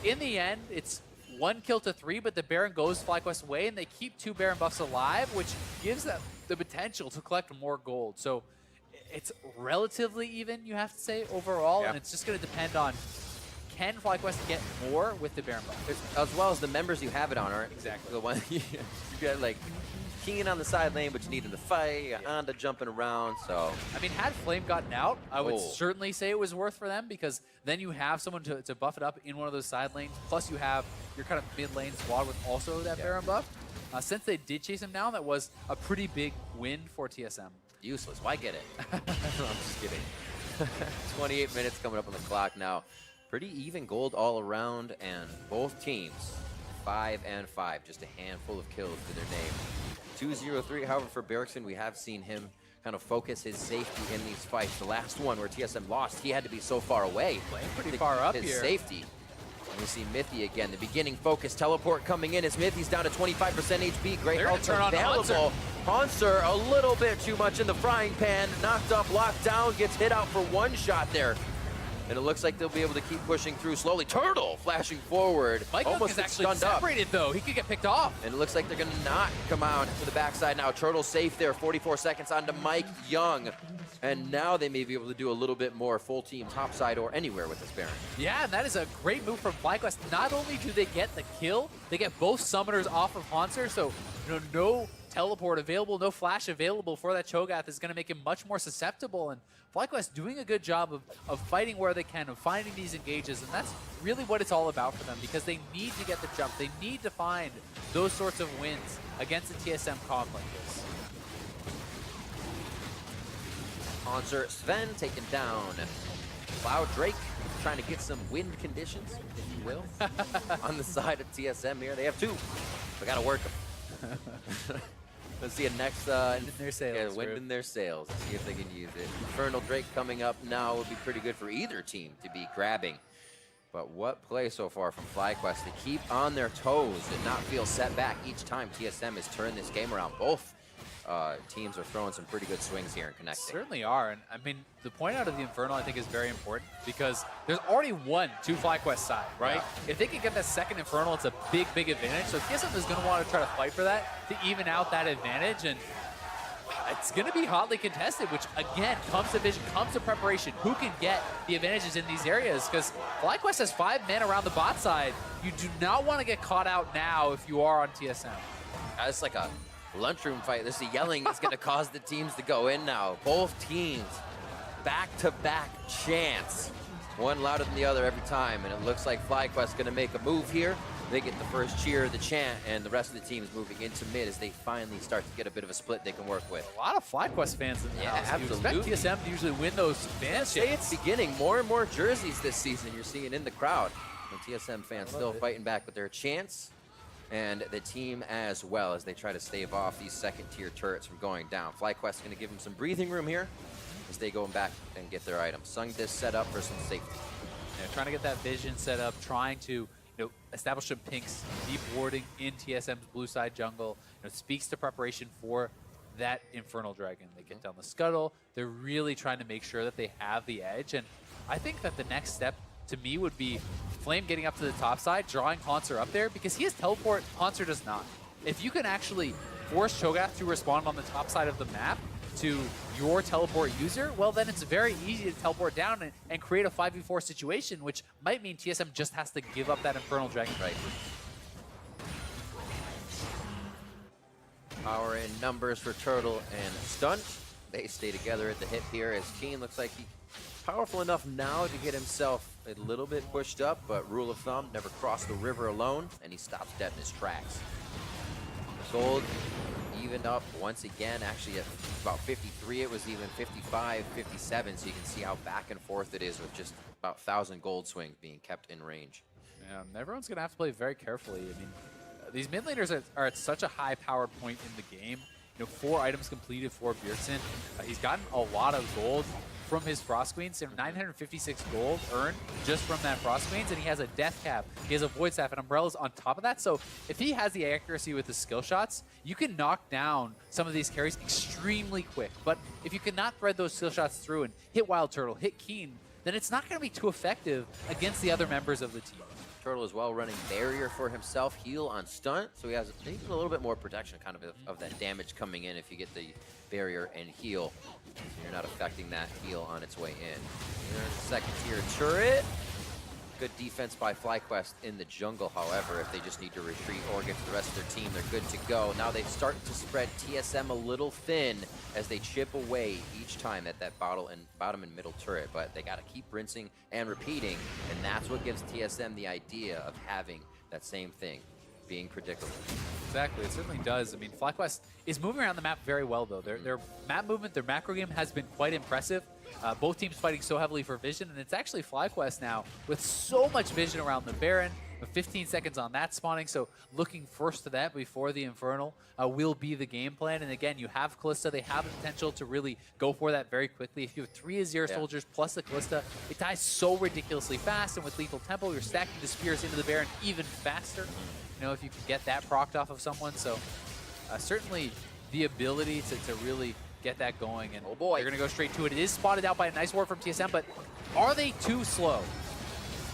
In the end, it's 1 kill to 3, but the Baron goes FlyQuest's way, and they keep 2 Baron buffs alive, which gives them the potential to collect more gold. So it's relatively even, you have to say, overall, and it's just going to depend on can FlyQuest get more with the Baron buff? As well as the members you have it on aren't exactly the one you got like Keen on the side lane, but you need him to fight. You got Anda jumping around, so. I mean, had Flame gotten out, I would certainly say it was worth for them because then you have someone to buff it up in one of those side lanes. Plus you have your kind of mid lane squad with also that Baron buff. Since they did chase him down, that was a pretty big win for TSM. Useless. Why get it? I'm just kidding. 28 minutes coming up on the clock now. Pretty even gold all around, and both teams 5 and 5, just a handful of kills to their name. 2-0-3, however, for Bjergsen, we have seen him kind of focus his safety in these fights. The last one where TSM lost, he had to be so far away. Playing pretty far up his here. Safety. And we see Mithy again, the beginning focus teleport coming in as Mithy's down to 25% HP. Great ult available. Hanser a little bit too much in the frying pan, knocked up, locked down, gets hit out for one shot there. And it looks like they'll be able to keep pushing through slowly. Turtle flashing forward. Mike Young is actually separated though. He could get picked off. And it looks like they're gonna not come out to the backside now. Turtle safe there, 44 seconds onto Mike Young. And now they may be able to do a little bit more full team topside or anywhere with this Baron. Yeah, and that is a great move from FlyQuest. Not only do they get the kill, they get both summoners off of Hanser, so no teleport available, no flash available for that Cho'Gath is going to make him much more susceptible. And FlyQuest doing a good job of fighting where they can, of finding these engages, and that's really what it's all about for them because they need to get the jump. They need to find those sorts of wins against a TSM comp like this. Hanser Sven taken down. Cloud Drake trying to get some wind conditions, if you will, on the side of TSM here. They have 2. We got to work them. Let's see a next wind in their sails. Yeah, wind in their sails. See if they can use it. Infernal Drake coming up now would be pretty good for either team to be grabbing. But what play so far from FlyQuest to keep on their toes and not feel set back each time TSM has turned this game around. Both teams are throwing some pretty good swings here and connecting. Certainly are, and I mean, the point out of the Infernal I think is very important because there's already 1 to FlyQuest side, right? Yeah. If they can get that second Infernal, it's a big, big advantage. So TSM is going to want to try to fight for that to even out that advantage, and it's going to be hotly contested, which again comes to vision, comes to preparation. Who can get the advantages in these areas? Because FlyQuest has 5 men around the bot side. You do not want to get caught out now if you are on TSM. It's like a lunchroom fight. This is yelling is going to cause the teams to go in now. Both teams back-to-back chants. One louder than the other every time, and it looks like FlyQuest going to make a move here. They get the first cheer, the chant, and the rest of the team is moving into mid as they finally start to get a bit of a split they can work with. A lot of FlyQuest fans in the house. Absolutely. You expect TSM to usually win those fans. Say it's beginning. More and more jerseys this season you're seeing in the crowd. And TSM fans still fighting back with their chants, and the team as well as they try to stave off these second-tier turrets from going down. FlyQuest going to give them some breathing room here as they go back and get their items. Sung this set up for some safety. Yeah, trying to get that vision set up, trying to establish some pinks, deep warding in TSM's blue side jungle. Speaks to preparation for that Infernal Dragon. They get down the scuttle. They're really trying to make sure that they have the edge, and I think that the next step to me would be Flame getting up to the top side, drawing Haunter up there, because he has teleport, Haunter does not. If you can actually force Cho'Gath to respond on the top side of the map to your teleport user, well then it's very easy to teleport down and create a 5v4 situation, which might mean TSM just has to give up that Infernal Dragon Bite. Power in numbers for Turtle and Stunt. They stay together at the hip here as Keen looks like he's powerful enough now to get himself a little bit pushed up, but rule of thumb, never cross the river alone, and he stops dead in his tracks. Gold evened up once again, actually at about 53, it was even 55, 57, so you can see how back and forth it is with just about 1,000 gold swings being kept in range. Yeah, everyone's going to have to play very carefully. I mean, these mid laners are at such a high-powered point in the game. You know, 4 items completed for Bjergsen. He's gotten a lot of gold from his Frost Queens, and 956 gold earned just from that Frost Queens, and he has a Death Cap, he has a Void Staff, and Umbrellas on top of that. So if he has the accuracy with his skill shots, you can knock down some of these carries extremely quick. But if you cannot thread those skill shots through and hit Wild Turtle, hit Keen, then it's not going to be too effective against the other members of the team. Turtle as well running barrier for himself, heal on Stunt, so he has maybe a little bit more protection kind of that damage coming in if you get the barrier and heal. So you're not affecting that heal on its way in. There's a second tier turret. Good defense by FlyQuest in the jungle, however, if they just need to retreat or get to the rest of their team, they're good to go. Now they've started to spread TSM a little thin as they chip away each time at that bottom and middle turret, but they got to keep rinsing and repeating, and that's what gives TSM the idea of having that same thing, being predictable. Exactly, it certainly does. I mean, FlyQuest is moving around the map very well, though. Their map movement, their macro game has been quite impressive. Both teams fighting so heavily for vision, and it's actually FlyQuest now with so much vision around the Baron, with 15 seconds on that spawning, so looking first to that before the Infernal will be the game plan. And again, you have Kalista, they have the potential to really go for that very quickly. If you have 3 Azir soldiers plus the Kalista, it dies so ridiculously fast, and with Lethal Tempo, you're stacking the spears into the Baron even faster. You know, if you can get that procced off of someone, so certainly the ability to really get that going, and oh boy, they're going to go straight to it. It is spotted out by a nice ward from TSM, but are they too slow?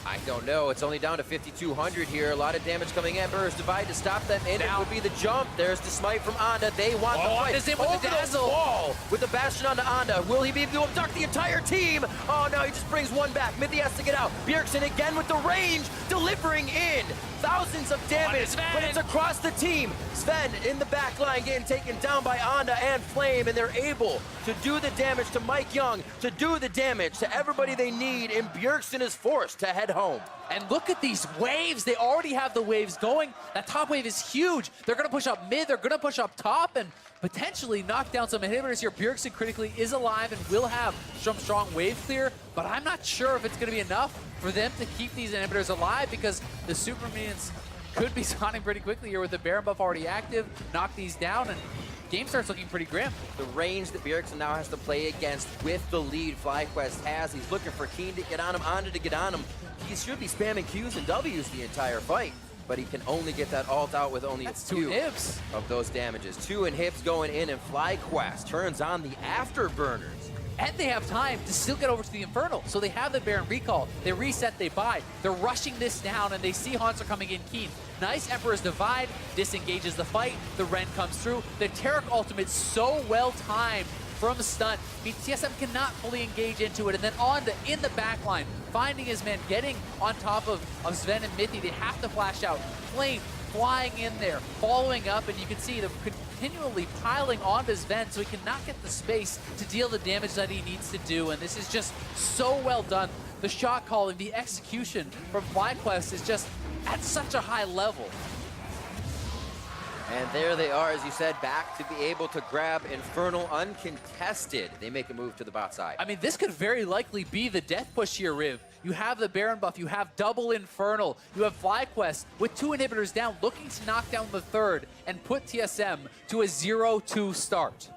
I don't know. It's only down to 5,200 here. A lot of damage coming in. Burst Divide to stop them in. It would be the jump. There's the smite from Anda. They want the fight. Is in with over the dazzle. Wall with the Bastion onto Anda. Will he be able to abduct the entire team? Oh no, he just brings one back. Mithy has to get out. Bjergsen again with the range, delivering in thousands of damage, but it's across the team. Sven in the back line getting taken down by Anda and Flame, and they're able to do the damage to Mike Young, to do the damage to everybody they need, and Bjergsen is forced to head home. And look at these waves. They already have the waves going. That top wave is huge. They're going to push up mid. They're going to push up top and potentially knock down some inhibitors here. Bjergsen critically is alive and will have some strong wave clear, but I'm not sure if it's going to be enough for them to keep these inhibitors alive, because the super minions could be spawning pretty quickly here with the Baron buff already active. Knock these down and game starts looking pretty grim. The range that Bjergsen now has to play against with the lead FlyQuest has. He's looking for Keen to get on him, Anda to get on him. He should be spamming Qs and Ws the entire fight, but he can only get that ult out with only That's a few 2 inhibs of those damages. 2 inhibs going in, and FlyQuest turns on the afterburners. and they have time to still get over to the Infernal. So they have the Baron recall, they reset, they buy. They're rushing this down, and they see Haunter coming in keen. Nice Emperor's Divide, disengages the fight, the Ren comes through. The Taric ultimate so well timed from Stunt. I mean, TSM cannot fully engage into it, and then on to in the back line, finding his men, getting on top of Sven and Mithy. They have to flash out. Flame flying in there, following up, and you can see them continually piling onto Sven, so he cannot get the space to deal the damage that he needs to do, and this is just so well done. The shot calling, the execution from FlyQuest is just at such a high level. And there they are, as you said, back to be able to grab Infernal uncontested. They make a move to the bot side. I mean, this could very likely be the death push here, Riv. You have the Baron buff, you have double Infernal, you have FlyQuest with 2 inhibitors down, looking to knock down the third and put TSM to a 0-2 start.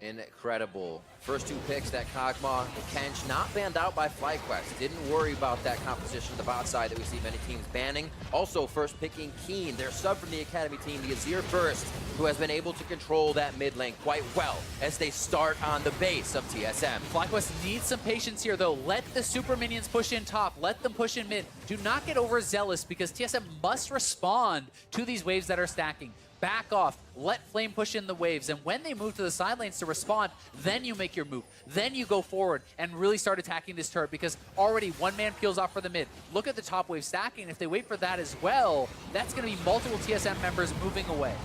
Incredible. First 2 picks, that Kog'Maw and Kench, not banned out by FlyQuest. Didn't worry about that composition on the bot side that we see many teams banning. Also, first picking Keen, their sub from the Academy team, the Azir first, who has been able to control that mid lane quite well as they start on the base of TSM. FlyQuest needs some patience here, though. Let the super minions push in top. Let them push in mid. Do not get overzealous because TSM must respond to these waves that are stacking. Back off, let Flame push in the waves, and when they move to the side lanes to respond, then you make your move. Then you go forward and really start attacking this turret because already one man peels off for the mid. Look at the top wave stacking. If they wait for that as well, that's going to be multiple TSM members moving away.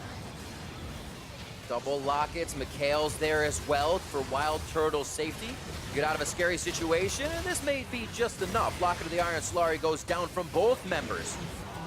Double lockets, Mikhail's there as well for Wild Turtle's safety. Get out of a scary situation, and this may be just enough. Locket of the Iron Solari goes down from both members.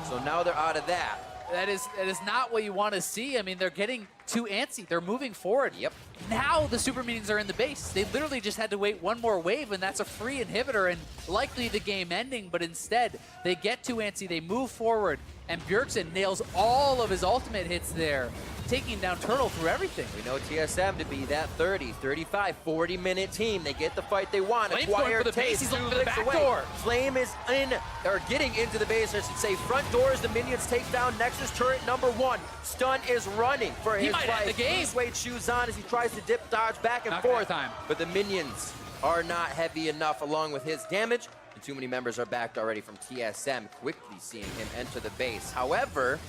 So now they're out of that. That is not what you want to see. I mean, they're getting too antsy. They're moving forward. Yep. Now the super minions are in the base. They literally just had to wait one more wave, and that's a free inhibitor and likely the game ending. But instead, they get too antsy. They move forward, and Bjergsen nails all of his ultimate hits there, taking down Turtle through everything. We know TSM to be that 30, 35, 40-minute team. They get the fight they want. Flame's going for the base. He's looking for the back door. Flame is getting into the base. I should say front doors. The minions take down Nexus turret number 1. Stun is running for his life. He might end the game. Suede shoes on as he tries to dip dodge back and forth. But the minions are not heavy enough along with his damage. And too many members are backed already from TSM, quickly seeing him enter the base. However,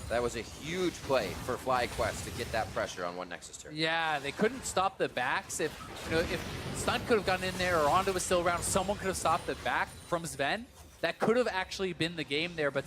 that was a huge play for FlyQuest to get that pressure on one Nexus turret. Yeah, they couldn't stop the backs. If Stun could have gotten in there or Onda was still around, someone could have stopped the back from Sven. That could have actually been the game there, but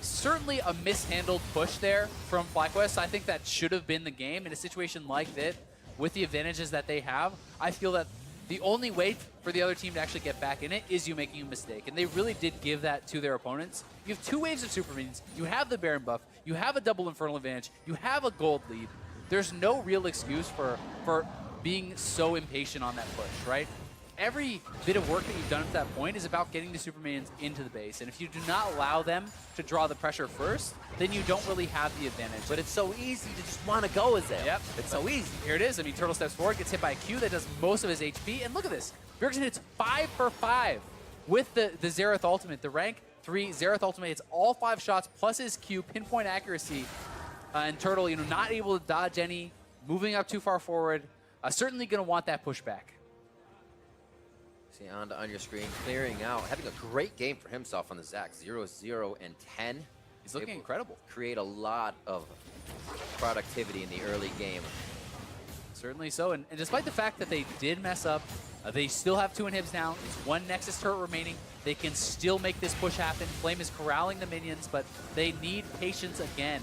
certainly a mishandled push there from FlyQuest. I think that should have been the game in a situation like this with the advantages that they have. I feel that the only way for the other team to actually get back in it is you making a mistake. And they really did give that to their opponents. You have 2 waves of super minions. You have the Baron buff. You have a double Infernal advantage. You have a gold lead. There's no real excuse for being so impatient on that push, right? Every bit of work that you've done at that point is about getting the super minions into the base. And if you do not allow them to draw the pressure first, then you don't really have the advantage. But it's so easy to just want to go as them. Yep. It's so easy. Here it is. I mean, Turtle steps forward, gets hit by a Q that does most of his HP. And look at this. Bjergsen hits 5 for 5 with the Xerath ultimate. The rank 3 Xerath ultimate hits all 5 shots plus his Q, pinpoint accuracy. And Turtle, not able to dodge any, moving up too far forward. Certainly going to want that pushback. See Onda on your screen, clearing out, having a great game for himself on the Zac. 0-0 and 10. He's looking incredible. Create a lot of productivity in the early game. Certainly so, and despite the fact that they did mess up, they still have 2 inhibs now. It's 1 Nexus turret remaining. They can still make this push happen. Flame is corralling the minions, but they need patience again.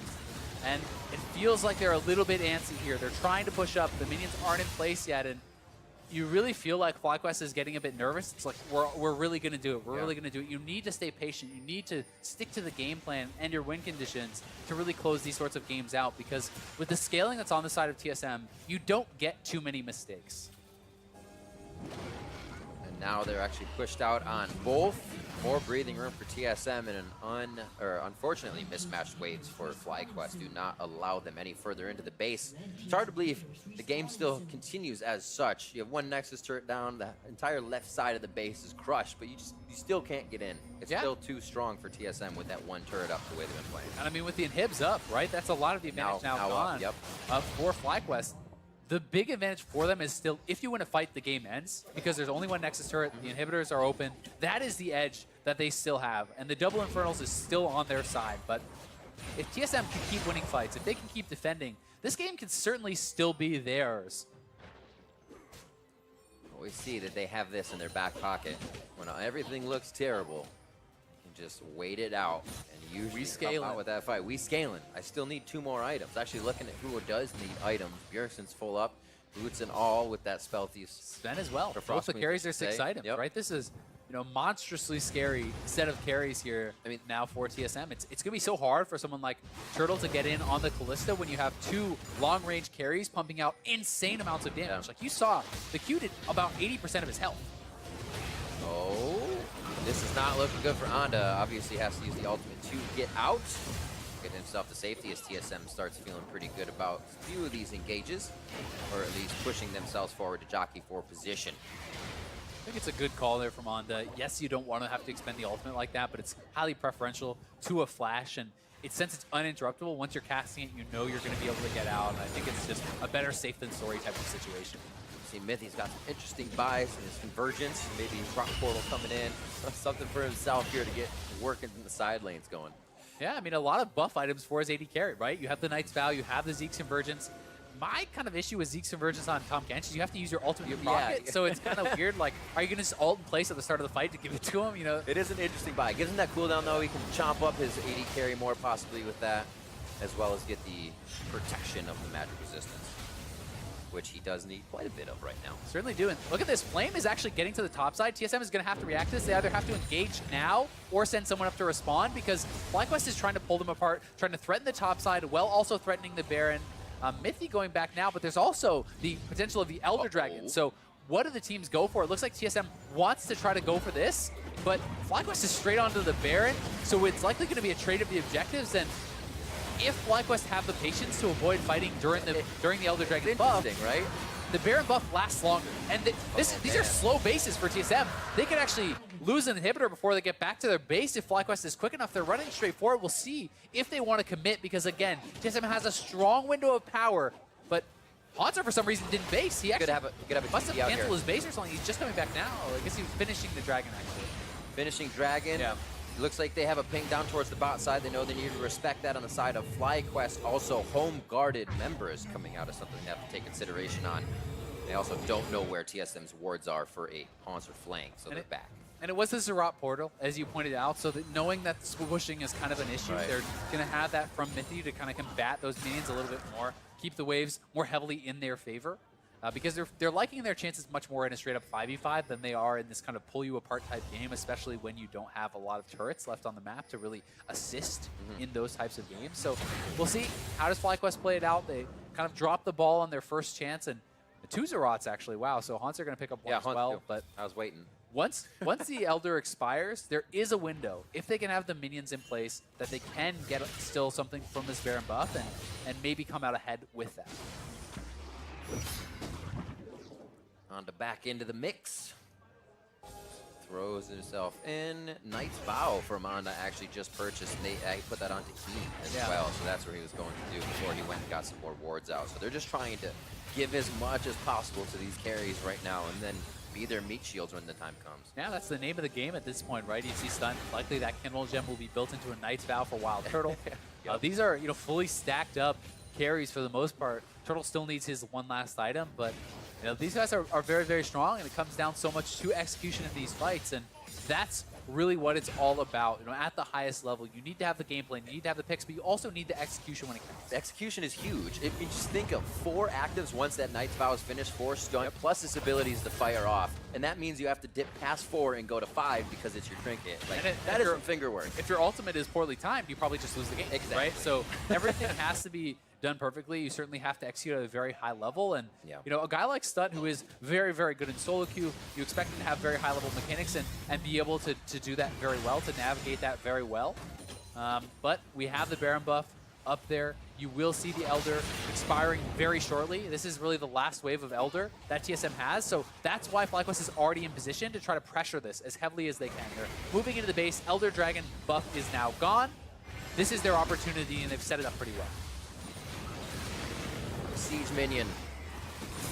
And it feels like they're a little bit antsy here. They're trying to push up. The minions aren't in place yet, and you really feel like FlyQuest is getting a bit nervous. It's like, we're really going to do it. We're really going to do it. You need to stay patient. You need to stick to the game plan and your win conditions to really close these sorts of games out, because with the scaling that's on the side of TSM, you don't get too many mistakes. And now they're actually pushed out on both. More breathing room for TSM and an unfortunately mismatched waves for FlyQuest. Do not allow them any further into the base. It's hard to believe the game still continues as such. You have 1 Nexus turret down, the entire left side of the base is crushed, but you still can't get in. It's still too strong for TSM with that 1 turret up the way they've been playing. And I mean, with the inhibs up, right? That's a lot of the advantage now gone for FlyQuest. The big advantage for them is still, if you win a fight, the game ends, because there's only 1 Nexus turret, the inhibitors are open. That is the edge that they still have, and the double Infernals is still on their side. But if TSM can keep winning fights, if they can keep defending, this game can certainly still be theirs. We see that they have this in their back pocket. When everything looks terrible, you can just wait it out and usually come out with that fight. We scaling. I still need 2 more items. Actually looking at who does need items. Bjergsen's full up. Boots and all with that Spell-Thief. Sven as well. Both the carries are 6 items, right? This is monstrously scary set of carries here. I mean, now for TSM, it's going to be so hard for someone like Turtle to get in on the Kalista when you have 2 long-range carries pumping out insane amounts of damage. Like you saw, the Q did about 80% of his health. Oh, this is not looking good for Onda. Obviously has to use the ultimate to get out. get himself to safety as TSM starts feeling pretty good about a few of these engages, or at least pushing themselves forward to jockey for position. I think it's a good call there from Onda. Yes, you don't want to have to expend the ultimate like that, but it's highly preferential to a flash, and since it's uninterruptible, once you're casting it, you know you're going to be able to get out, and I think it's just a better safe than sorry type of situation. See, Mythy's got some interesting buys in his convergence, maybe rock portal coming in, something for himself here to get working in the side lanes going. Yeah, I mean, a lot of buff items for his AD carry, right? You have the Knight's Vow, you have the Zeke's Convergence. My kind of issue with Zeke's Convergence on Tahm Kench is you have to use your ultimate to proc it, so it's kind of weird. Like, are you going to just ult in place at the start of the fight to give it to him? You know, it is an interesting buy. Gives him that cooldown though. He can chomp up his AD carry more possibly with that, as well as get the protection of the magic resistance, which he does need quite a bit of right now. Certainly doing. Look at this. Flame is actually getting to the top side. TSM is going to have to react to this. They either have to engage now or send someone up to respond, because FlyQuest is trying to pull them apart, trying to threaten the top side while also threatening the Baron. Mythy going back now, but there's also the potential of the Elder Dragon. So what do the teams go for? It looks like TSM wants to try to go for this, but FlyQuest is straight onto the Baron, so it's likely going to be a trade of the objectives. And if FlyQuest have the patience to avoid fighting during the Elder Dragon buff, right? The Baron buff lasts longer. And these are slow bases for TSM. They could actually lose an inhibitor before they get back to their base if FlyQuest is quick enough. They're running straight forward. We'll see if they want to commit, because again, TSM has a strong window of power, but Haunter for some reason didn't base. He actually must have canceled his base or something. He's just coming back now. I guess he was finishing the Dragon actually. Finishing Dragon. Yeah. Looks like they have a ping down towards the bot side. They know they need to respect that on the side of FlyQuest. Also, home-guarded members coming out is something they have to take consideration on. They also don't know where TSM's wards are for a Haunter flank, so they're back. And it was the Zerat portal, as you pointed out, so that knowing that swooshing is kind of an issue, they're going to have that from Mythy to kind of combat those minions a little bit more, keep the waves more heavily in their favor. Because they're liking their chances much more in a straight-up 5v5 than they are in this kind of pull-you-apart type game, especially when you don't have a lot of turrets left on the map to really assist in those types of games. So we'll see, how does FlyQuest play it out? They kind of drop the ball on their first chance, and the two Zerats actually, wow, so Haunts are going to pick up one as well. But I was waiting. Once the Elder expires, there is a window. If they can have the minions in place, that they can get still something from this Baron buff and maybe come out ahead with that. On the back end of the mix. Throws himself in. Knight's Vow for Manda actually just purchased. And they put that onto Keen as well. So that's what he was going to do before he went and got some more wards out. So they're just trying to give as much as possible to these carries right now and then be their meat shields when the time comes. Yeah, that's the name of the game at this point, right? You see stun. Likely that Kindle gem will be built into a Knight's Vow for Wild Turtle. These are fully stacked up carries for the most part. Turtle still needs his one last item, but these guys are very, very strong, and it comes down so much to execution in these fights, and that's really what it's all about. At the highest level, you need to have the gameplay, you need to have the picks, but you also need the execution when it counts. The execution is huge. If you just think of 4 actives once that Knight's Vow is finished, 4 stun, plus his abilities to fire off, and that means you have to dip past 4 and go to 5 because it's your trinket. That is some finger work. If your ultimate is poorly timed, you probably just lose the game, right? So everything has to be done perfectly. You certainly have to execute at a very high level, and a guy like Stut, who is very, very good in solo queue, you expect him to have very high level mechanics and be able to do that very well, to navigate that very well. But we have the Baron buff up there. You will see the Elder expiring very shortly. This is really the last wave of Elder that TSM has, so that's why FlyQuest is already in position to try to pressure this as heavily as they can. They're moving into the base. Elder Dragon buff is now gone. This is their opportunity, and they've set it up pretty well. Siege minion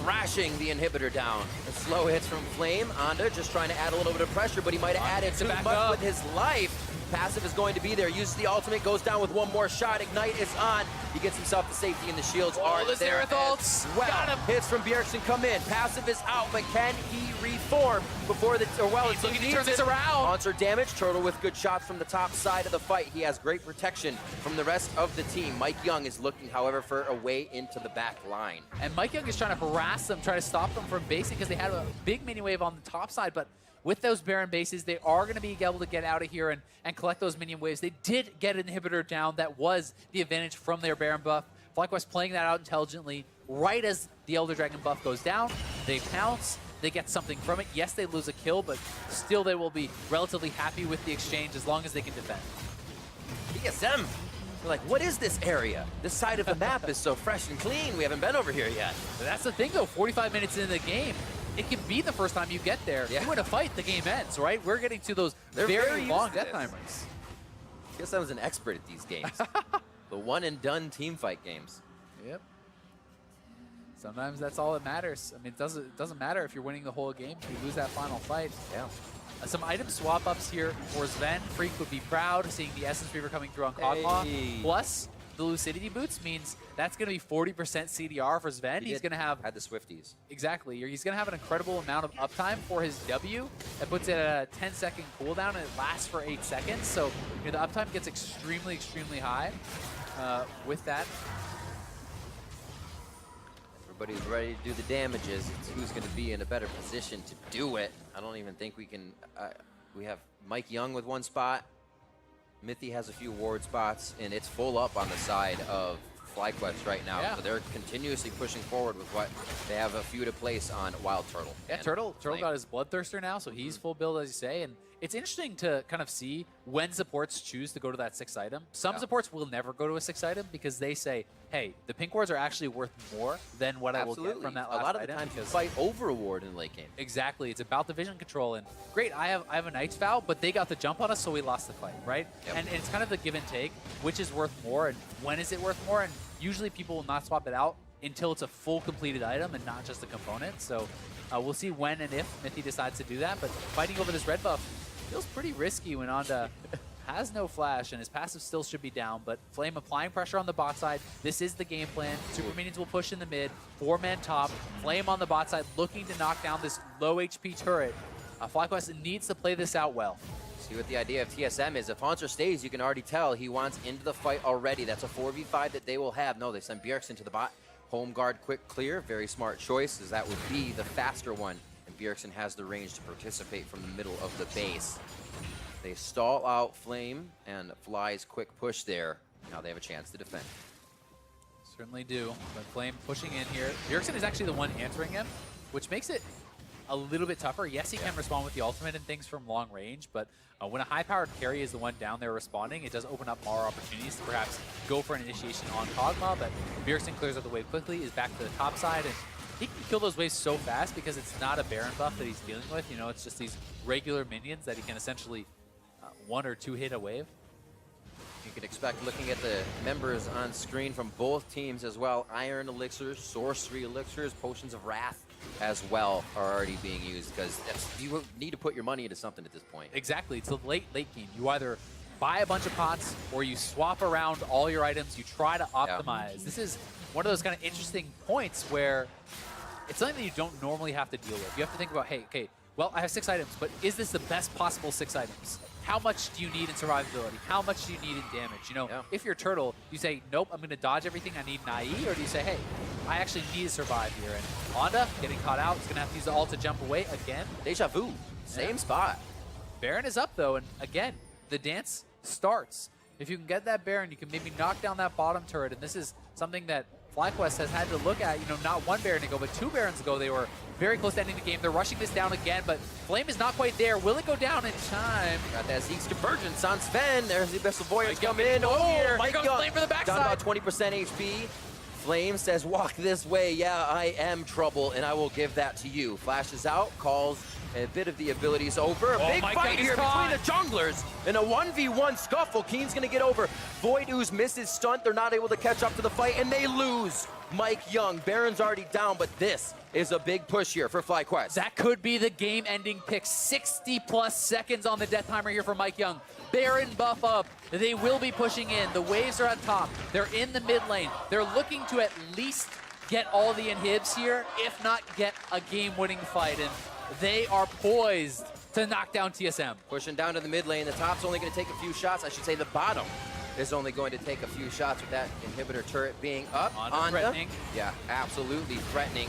thrashing the inhibitor down. The slow hits from Flame. Onda just trying to add a little bit of pressure, but he might have added too much with his life. Passive is going to be there. Uses the ultimate, goes down with one more shot. Ignite is on. He gets himself to safety, and the shields are there as well. Got him. Hits from Bjergsen come in. Passive is out, but can he reform before the... he's looking to turn this around. Monster damage. Turtle with good shots from the top side of the fight. He has great protection from the rest of the team. Mike Young is looking, however, for a way into the back line. And Mike Young is trying to harass them, try to stop them from basing, because they had a big mini wave on the top side, but with those Baron bases, they are going to be able to get out of here and collect those minion waves. They did get an inhibitor down. That was the advantage from their Baron buff. FlyQuest playing that out intelligently. Right as the Elder Dragon buff goes down, they pounce. They get something from it. Yes, they lose a kill, but still they will be relatively happy with the exchange as long as they can defend. TSM We're like, what is this area? This side of the map is so fresh and clean. We haven't been over here yet. But that's the thing, though. 45 minutes into the game, it can be the first time you get there. Yeah. You win a fight, the game ends, right? We're getting to those very long death timers. I guess I was an expert at these games. The one-and-done team fight games. Yep. Sometimes that's all that matters. I mean, it doesn't matter if you're winning the whole game. If you lose that final fight. Yeah. Some item swap ups here for Sven. Freak would be proud seeing the Essence Reaver coming through on Kog'Maw. Hey. Plus, the Lucidity Boots means that's going to be 40% CDR for Sven. He's going to have... Had the Swifties. Exactly. He's going to have an incredible amount of uptime for his W. That puts it at a 10-second cooldown, and it lasts for 8 seconds. So, you know, the uptime gets extremely, extremely high with that. Everybody's ready to do the damages. It's who's going to be in a better position to do it. I don't even think we can... we have Mike Young with 1 spot. Mithy has a few ward spots, and it's full up on the side of FlyQuest right now. Yeah. So they're continuously pushing forward with what they have a few to place on Wild Turtle. Yeah, Turtle got his Bloodthirster now, so he's full build, as you say. And it's interesting to kind of see when supports choose to go to that 6th item. Some supports will never go to a 6th item because they say, hey, the pink wards are actually worth more than what I will get from that last item. A lot of the time you fight over a ward in late game. Exactly. It's about the vision control. And great, I have a Knight's Vow, but they got the jump on us, so we lost the fight, right? Yep. And it's kind of the give and take, which is worth more and when is it worth more. And usually people will not swap it out until it's a full completed item and not just a component. So we'll see when and if Mithy decides to do that. But fighting over this red buff feels pretty risky when Onda has no flash and his passive still should be down. But Flame applying pressure on the bot side. This is the game plan. Super Minions will push in the mid. 4-man top. Flame on the bot side looking to knock down this low HP turret. FlyQuest needs to play this out well. See what the idea of TSM is. If Haunter stays, you can already tell he wants into the fight already. That's a 4v5 that they will have. No, they send Bjergsen to the bot. Home guard, quick clear. Very smart choice, as that would be the faster one. And Bjergsen has the range to participate from the middle of the base. They stall out Flame and Fly's quick push there. Now they have a chance to defend. Certainly do. But Flame pushing in here. Bjergsen is actually the one answering him, which makes it a little bit tougher. Yes, he can respond with the ultimate and things from long range, but when a high-powered carry is the one down there responding, it does open up more opportunities to perhaps go for an initiation on Kog'Maw, but Bjergsen clears out the wave quickly, is back to the top side, and he can kill those waves so fast because it's not a Baron buff that he's dealing with. You know, it's just these regular minions that he can essentially 1 or 2 hit a wave. You can expect, looking at the members on screen from both teams as well, Iron Elixirs, Sorcery Elixirs, Potions of Wrath as well are already being used, because you need to put your money into something at this point. Exactly. It's the late game. You either buy a bunch of pots or you swap around all your items. You try to optimize. Yeah. This is one of those kind of interesting points where it's something that you don't normally have to deal with. You have to think about, hey, okay, well, I have 6 items, but is this the best possible 6 items? How much do you need in survivability? How much do you need in damage? You know, if you're Turtle, you say, nope, I'm going to dodge everything. I need an IE. Or do you say, hey, I actually need to survive here? And Onda getting caught out. He's going to have to use the ult to jump away again. Deja vu. Same spot. Baron is up, though. And again, the dance starts. If you can get that Baron, you can maybe knock down that bottom turret. And this is something that FlyQuest has had to look at. You know, not 1 Baron ago, but 2 Barons ago, they were very close to ending the game. They're rushing this down again, but Flame is not quite there. Will it go down in time? Got that Zeke's Convergence on Sven. There's the Abyssal Voyage coming in. Oh, Mike Young. Flame for the backside. Down about 20% HP. Flame says, walk this way. Yeah, I am trouble, and I will give that to you. Flashes out, calls a bit of the abilities over. A big fight here between the junglers in a 1v1 scuffle. Keen's going to get over. Void Ooze misses stunt. They're not able to catch up to the fight, and they lose. Mike Young. Baron's already down, but this is a big push here for FlyQuest. That could be the game-ending pick. 60-plus seconds on the death timer here for Mike Young. Baron buff up. They will be pushing in. The waves are at top. They're in the mid lane. They're looking to at least get all the inhibs here, if not get a game-winning fight. And they are poised to knock down TSM. Pushing down to the mid lane. The top's only going to take a few shots. I should say the bottom is only going to take a few shots with that inhibitor turret being up. Onda threatening. Yeah, absolutely threatening.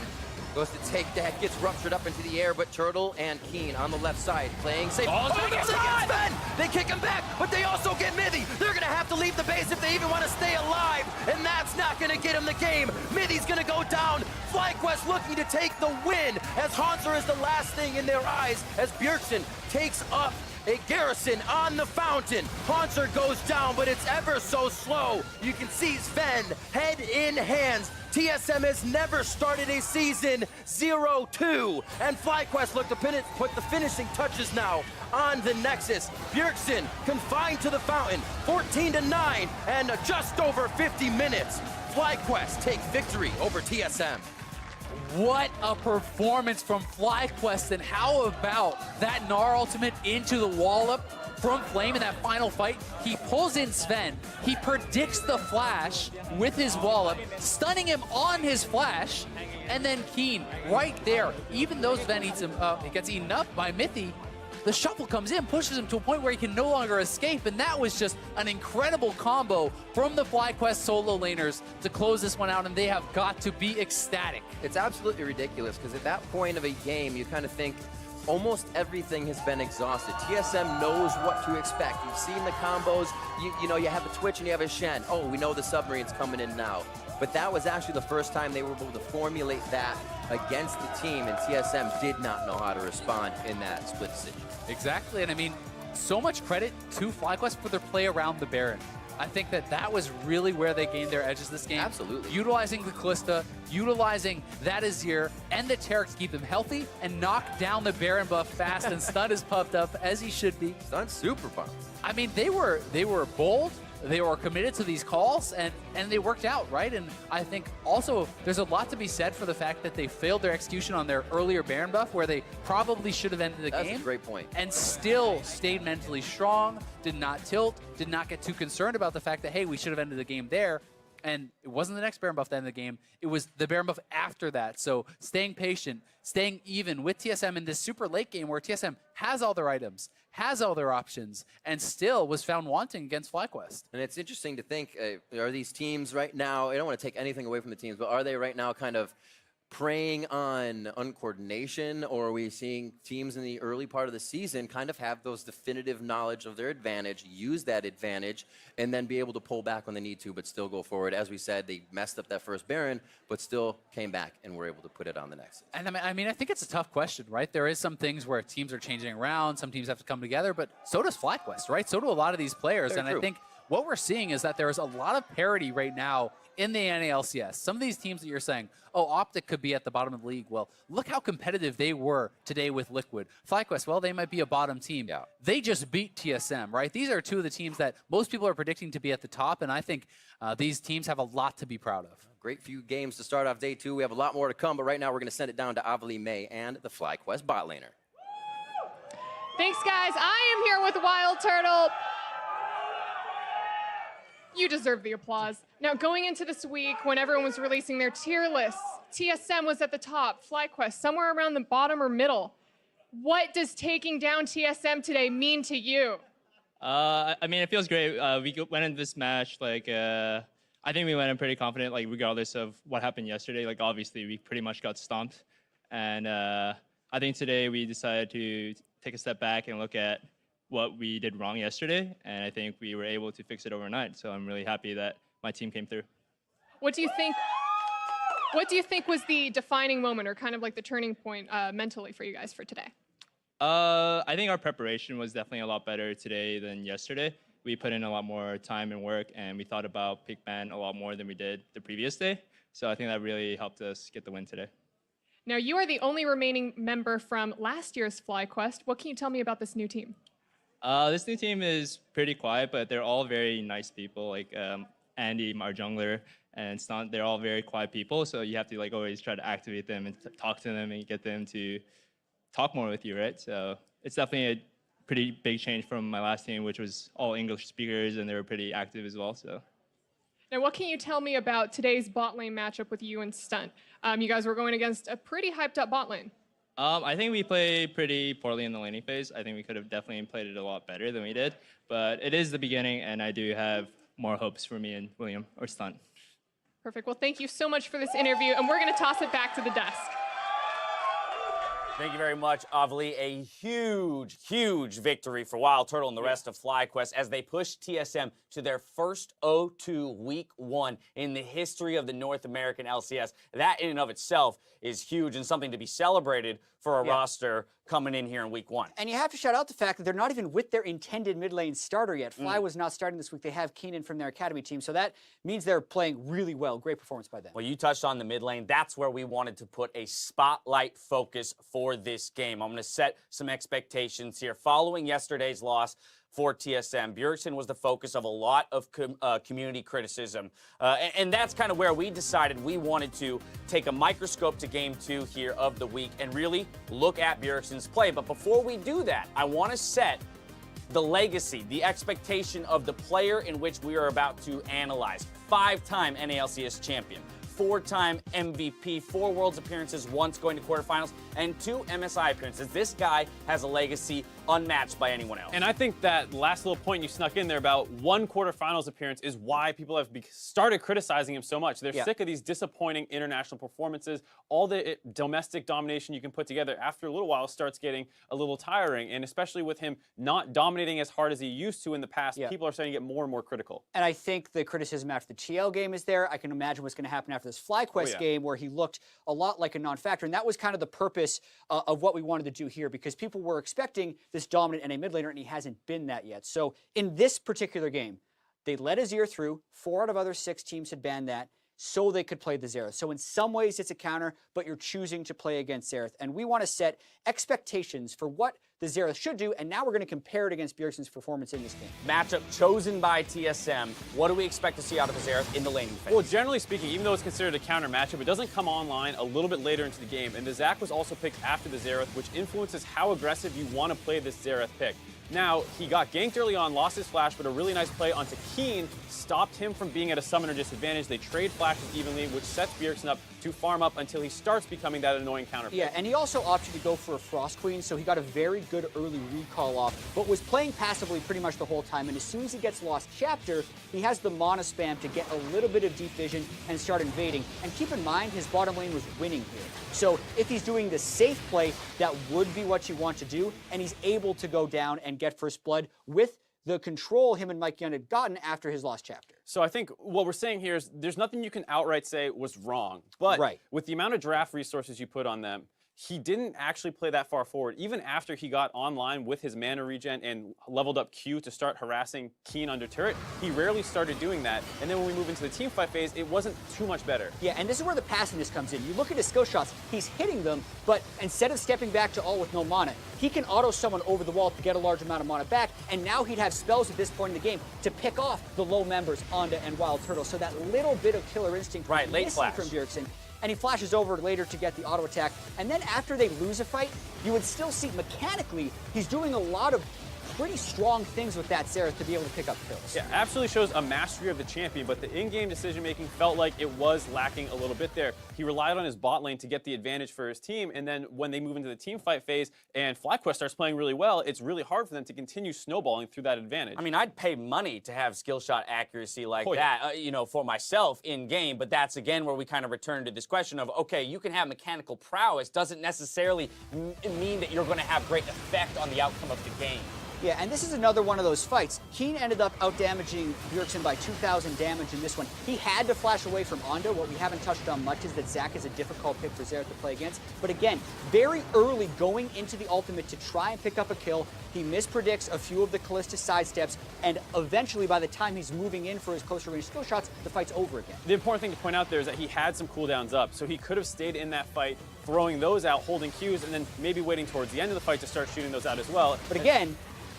Goes to take that, gets ruptured up into the air, but Turtle and Keen on the left side playing safe. Oh, they get Sven! They kick him back, but they also get Mithy. They're going to have to leave the base if they even want to stay alive, and that's not going to get him the game. Mithy's going to go down. FlyQuest looking to take the win, as Hanser is the last thing in their eyes, as Bjergsen takes up a Garrison on the fountain. Haunter goes down, but it's ever so slow. You can see Sven head in hands. TSM has never started a season 0-2. And FlyQuest look to put the finishing touches now on the Nexus. Bjergsen confined to the fountain, 14-9, and just over 50 minutes. FlyQuest take victory over TSM. What a performance from FlyQuest, and how about that Gnar ultimate into the wallop from Flame in that final fight? He pulls in Sven, he predicts the flash with his wallop, stunning him on his flash, and then Keen right there. Even though Sven eats him, he gets eaten up by Mithy, the shuffle comes in, pushes him to a point where he can no longer escape, and that was just an incredible combo from the FlyQuest solo laners to close this one out, and they have got to be ecstatic. It's absolutely ridiculous, because at that point of a game, you kind of think almost everything has been exhausted. TSM knows what to expect. You've seen the combos. You know, you have a Twitch and you have a Shen. Oh, we know the submarine's coming in now. But that was actually the first time they were able to formulate that against the team, and TSM did not know how to respond in that split decision. Exactly, and I mean, so much credit to FlyQuest for their play around the Baron. I think that was really where they gained their edges this game. Absolutely. Utilizing the Kalista, utilizing that Azir and the Taric to keep them healthy and knock down the Baron buff fast, and Stun is puffed up as he should be. Stun's super pumped. I mean, they were bold, they were committed to these calls, and they worked out, right? And I think also there's a lot to be said for the fact that they failed their execution on their earlier Baron buff, where they probably should have ended the game. That's a great point. And still stayed mentally strong, did not tilt, did not get too concerned about the fact that, hey, we should have ended the game there. And it wasn't the next Baron buff that ended the game, it was the Baron buff after that. So staying patient, staying even with TSM in this super late game where TSM has all their items, has all their options, and still was found wanting against FlyQuest. And it's interesting to think, are these teams right now, I don't want to take anything away from the teams, but are they right now kind of preying on uncoordination, or are we seeing teams in the early part of the season kind of have those definitive knowledge of their advantage, use that advantage, and then be able to pull back when they need to, but still go forward? As we said, they messed up that first Baron, but still came back and were able to put it on the next. And I mean, I think it's a tough question, right? There is some things where teams are changing around, some teams have to come together, but so does FlyQuest, right? So do a lot of these players. Very and true. I think what we're seeing is that there is a lot of parity right now in the NALCS. Some of these teams that you're saying, oh, Optic could be at the bottom of the league. Well, look how competitive they were today with Liquid. FlyQuest, well, they might be a bottom team. Yeah. They just beat TSM, right? These are two of the teams that most people are predicting to be at the top, and I think these teams have a lot to be proud of. Great few games to start off day two. We have a lot more to come, but right now we're going to send it down to Avali May and the FlyQuest bot laner. Thanks, guys. I am here with Wild Turtle. You deserve the applause. Now, going into this week, when everyone was releasing their tier lists, TSM was at the top, FlyQuest somewhere around the bottom or middle. What does taking down TSM today mean to you? I mean, it feels great. We went into this match, like, I think we went in pretty confident, like, regardless of what happened yesterday. Like, obviously, we pretty much got stomped. And I think today we decided to take a step back and look at what we did wrong yesterday, and I think we were able to fix it overnight. So I'm really happy that my team came through. What do you think was the defining moment, or kind of like the turning point mentally for you guys for today? I think our preparation was definitely a lot better today than yesterday. We put in a lot more time and work, and we thought about pick ban a lot more than we did the previous day. So I think that really helped us get the win today. Now, you are the only remaining member from last year's FlyQuest. What can you tell me about this new team? This new team is pretty quiet, but they're all very nice people. Like Andy, our jungler, and Stunt, they're all very quiet people. So you have to like always try to activate them and talk to them and get them to talk more with you, right? So it's definitely a pretty big change from my last team, which was all English speakers, and they were pretty active as well. So. Now, what can you tell me about today's bot lane matchup with you and Stunt? You guys were going against a pretty hyped up bot lane. I think we played pretty poorly in the laning phase. I think we could have definitely played it a lot better than we did. But it is the beginning, and I do have more hopes for me and William, or Stunt. Perfect. Well, thank you so much for this interview, and we're going to toss it back to the desk. Thank you very much, Avali. A huge, huge victory for Wild Turtle and the rest of FlyQuest as they push TSM to their first 0-2 week 1 in the history of the North American LCS. That in and of itself is huge and something to be celebrated for a roster coming in here in week 1. And you have to shout out the fact that they're not even with their intended mid lane starter yet. Fly was not starting this week. They have Keenan from their academy team, so that means they're playing really well. Great performance by them. Well, you touched on the mid lane. That's where we wanted to put a spotlight focus for this game. I'm going to set some expectations here. Following yesterday's loss for TSM, Bjergsen was the focus of a lot of community criticism. And that's kind of where we decided we wanted to take a microscope to game 2 here of the week and really look at Bjergsen's play. But before we do that, I want to set the legacy, the expectation of the player in which we are about to analyze. 5-time NALCS champion, 4-time MVP, 4 Worlds appearances, once going to quarterfinals, and 2 MSI appearances. This guy has a legacy unmatched by anyone else. And I think that last little point you snuck in there about 1 quarterfinals appearance is why people have started criticizing him so much. They're sick of these disappointing international performances. All the domestic domination you can put together after a little while starts getting a little tiring. And especially with him not dominating as hard as he used to in the past, people are starting to get more and more critical. And I think the criticism after the TL game is there. I can imagine what's going to happen after this FlyQuest game where he looked a lot like a non-factor. And that was kind of the purpose of what we wanted to do here, because people were expecting this dominant NA mid laner, and he hasn't been that yet. So in this particular game, they let Azir through. 4 out of other 6 teams had banned that, so they could play the Xerath. So in some ways it's a counter, but you're choosing to play against Xerath. And we want to set expectations for what the Xerath should do, and now we're going to compare it against Bjergsen's performance in this game. Matchup chosen by TSM. What do we expect to see out of the Xerath in the laning phase? Well, generally speaking, even though it's considered a counter matchup, it doesn't come online a little bit later into the game. And the Zac was also picked after the Xerath, which influences how aggressive you want to play this Xerath pick. Now, he got ganked early on, lost his flash, but a really nice play onto Keen stopped him from being at a summoner disadvantage. They trade flashes evenly, which sets Bjergsen up to farm up until he starts becoming that annoying counter pick. Yeah, and he also opted to go for a Frost Queen, so he got a very good early recall off, but was playing passively pretty much the whole time. And as soon as he gets Lost Chapter, he has the mana spam to get a little bit of deep vision and start invading. And keep in mind, his bottom lane was winning here. So if he's doing the safe play, that would be what you want to do, and he's able to go down and get first blood with the control him and Mike Young had gotten after his Lost Chapter. So I think what we're saying here is there's nothing you can outright say was wrong. But with the amount of draft resources you put on them, he didn't actually play that far forward. Even after he got online with his mana regen and leveled up Q to start harassing Keen under turret, he rarely started doing that. And then when we move into the team fight phase, it wasn't too much better. Yeah, and this is where the passiveness comes in. You look at his skill shots, he's hitting them, but instead of stepping back to all with no mana, he can auto someone over the wall to get a large amount of mana back, and now he'd have spells at this point in the game to pick off the low members, Onda and Wild Turtle. So that little bit of killer instinct late flash from Bjergsen. And he flashes over later to get the auto attack. And then after they lose a fight, you would still see mechanically he's doing a lot of pretty strong things with that Xerath to be able to pick up kills. Yeah, absolutely shows a mastery of the champion, but the in-game decision-making felt like it was lacking a little bit there. He relied on his bot lane to get the advantage for his team, and then when they move into the team fight phase and FlyQuest starts playing really well, it's really hard for them to continue snowballing through that advantage. I mean, I'd pay money to have skill shot accuracy like that, you know, for myself in-game, but that's, again, where we kind of return to this question of, okay, you can have mechanical prowess, doesn't necessarily mean that you're going to have great effect on the outcome of the game. Yeah, and this is another one of those fights. Keen ended up out-damaging Bjergsen by 2,000 damage in this one. He had to flash away from Onda. What we haven't touched on much is that Zac is a difficult pick for Xerath to play against. But again, very early going into the ultimate to try and pick up a kill, he mispredicts a few of the Kalista sidesteps, and eventually by the time he's moving in for his closer range skill shots, the fight's over again. The important thing to point out there is that he had some cooldowns up, so he could have stayed in that fight, throwing those out, holding Qs, and then maybe waiting towards the end of the fight to start shooting those out as well. But again,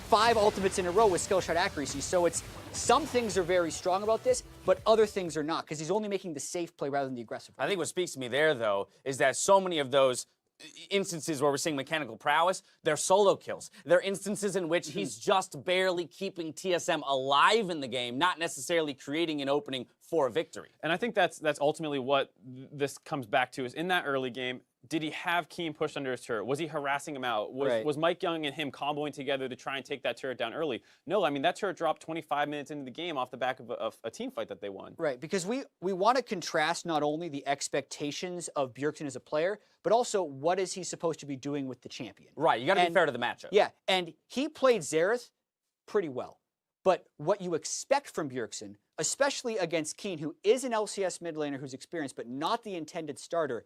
5 ultimates in a row with skill shot accuracy, so it's some things are very strong about this, but other things are not, because he's only making the safe play rather than the aggressive play. I think what speaks to me there, though, is that so many of those instances where we're seeing mechanical prowess, they're solo kills. They're instances in which he's just barely keeping TSM alive in the game, not necessarily creating an opening for a victory. And I think that's ultimately what this comes back to, is in that early game, did he have Keen pushed under his turret? Was he harassing him out? Was Mike Young and him comboing together to try and take that turret down early? No, I mean, that turret dropped 25 minutes into the game off the back of a team fight that they won. Right, because we want to contrast not only the expectations of Bjergsen as a player, but also what is he supposed to be doing with the champion. Right, you got to be fair to the matchup. Yeah, and he played Xerath pretty well. But what you expect from Bjergsen, especially against Keen, who is an LCS mid laner who's experienced but not the intended starter,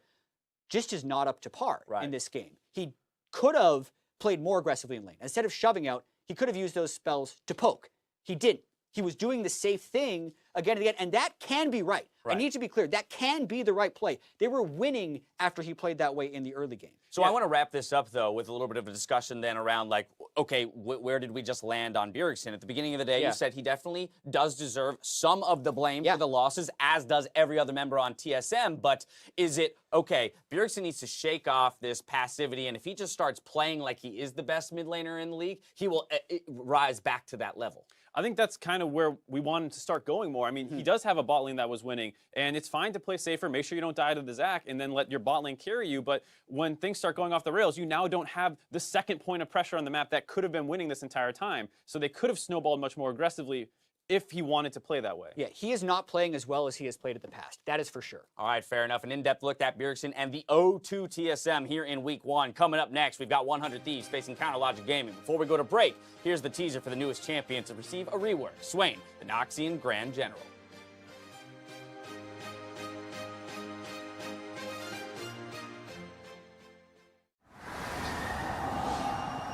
just is not up to par in this game. He could have played more aggressively in lane. Instead of shoving out, he could have used those spells to poke. He didn't. He was doing the safe thing again and again, and that can be right. I need to be clear, that can be the right play. They were winning after he played that way in the early game. So I want to wrap this up, though, with a little bit of a discussion then around, like, okay, where did we just land on Bjergsen? At the beginning of the day, you said he definitely does deserve some of the blame for the losses, as does every other member on TSM. But is it, okay, Bjergsen needs to shake off this passivity, and if he just starts playing like he is the best mid laner in the league, he will rise back to that level? I think that's kind of where we want him to start going more. I mean, he does have a bot lane that was winning, and it's fine to play safer. Make sure you don't die to the Zac, and then let your bot lane carry you. But when things start going off the rails, you now don't have the second point of pressure on the map that could have been winning this entire time. So they could have snowballed much more aggressively if he wanted to play that way. Yeah, he is not playing as well as he has played in the past. That is for sure. All right, fair enough. An in-depth look at Bjergsen and the O2 TSM here in Week 1. Coming up next, we've got 100 Thieves facing Counterlogic Gaming. Before we go to break, here's the teaser for the newest champion to receive a rework, Swain, the Noxian Grand General.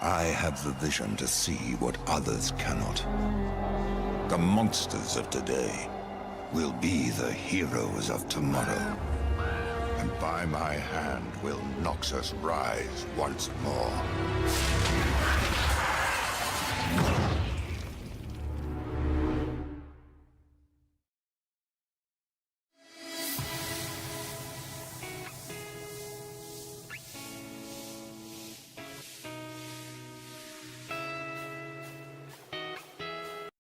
I have the vision to see what others cannot. The monsters of today will be the heroes of tomorrow. And by my hand will Noxus rise once more.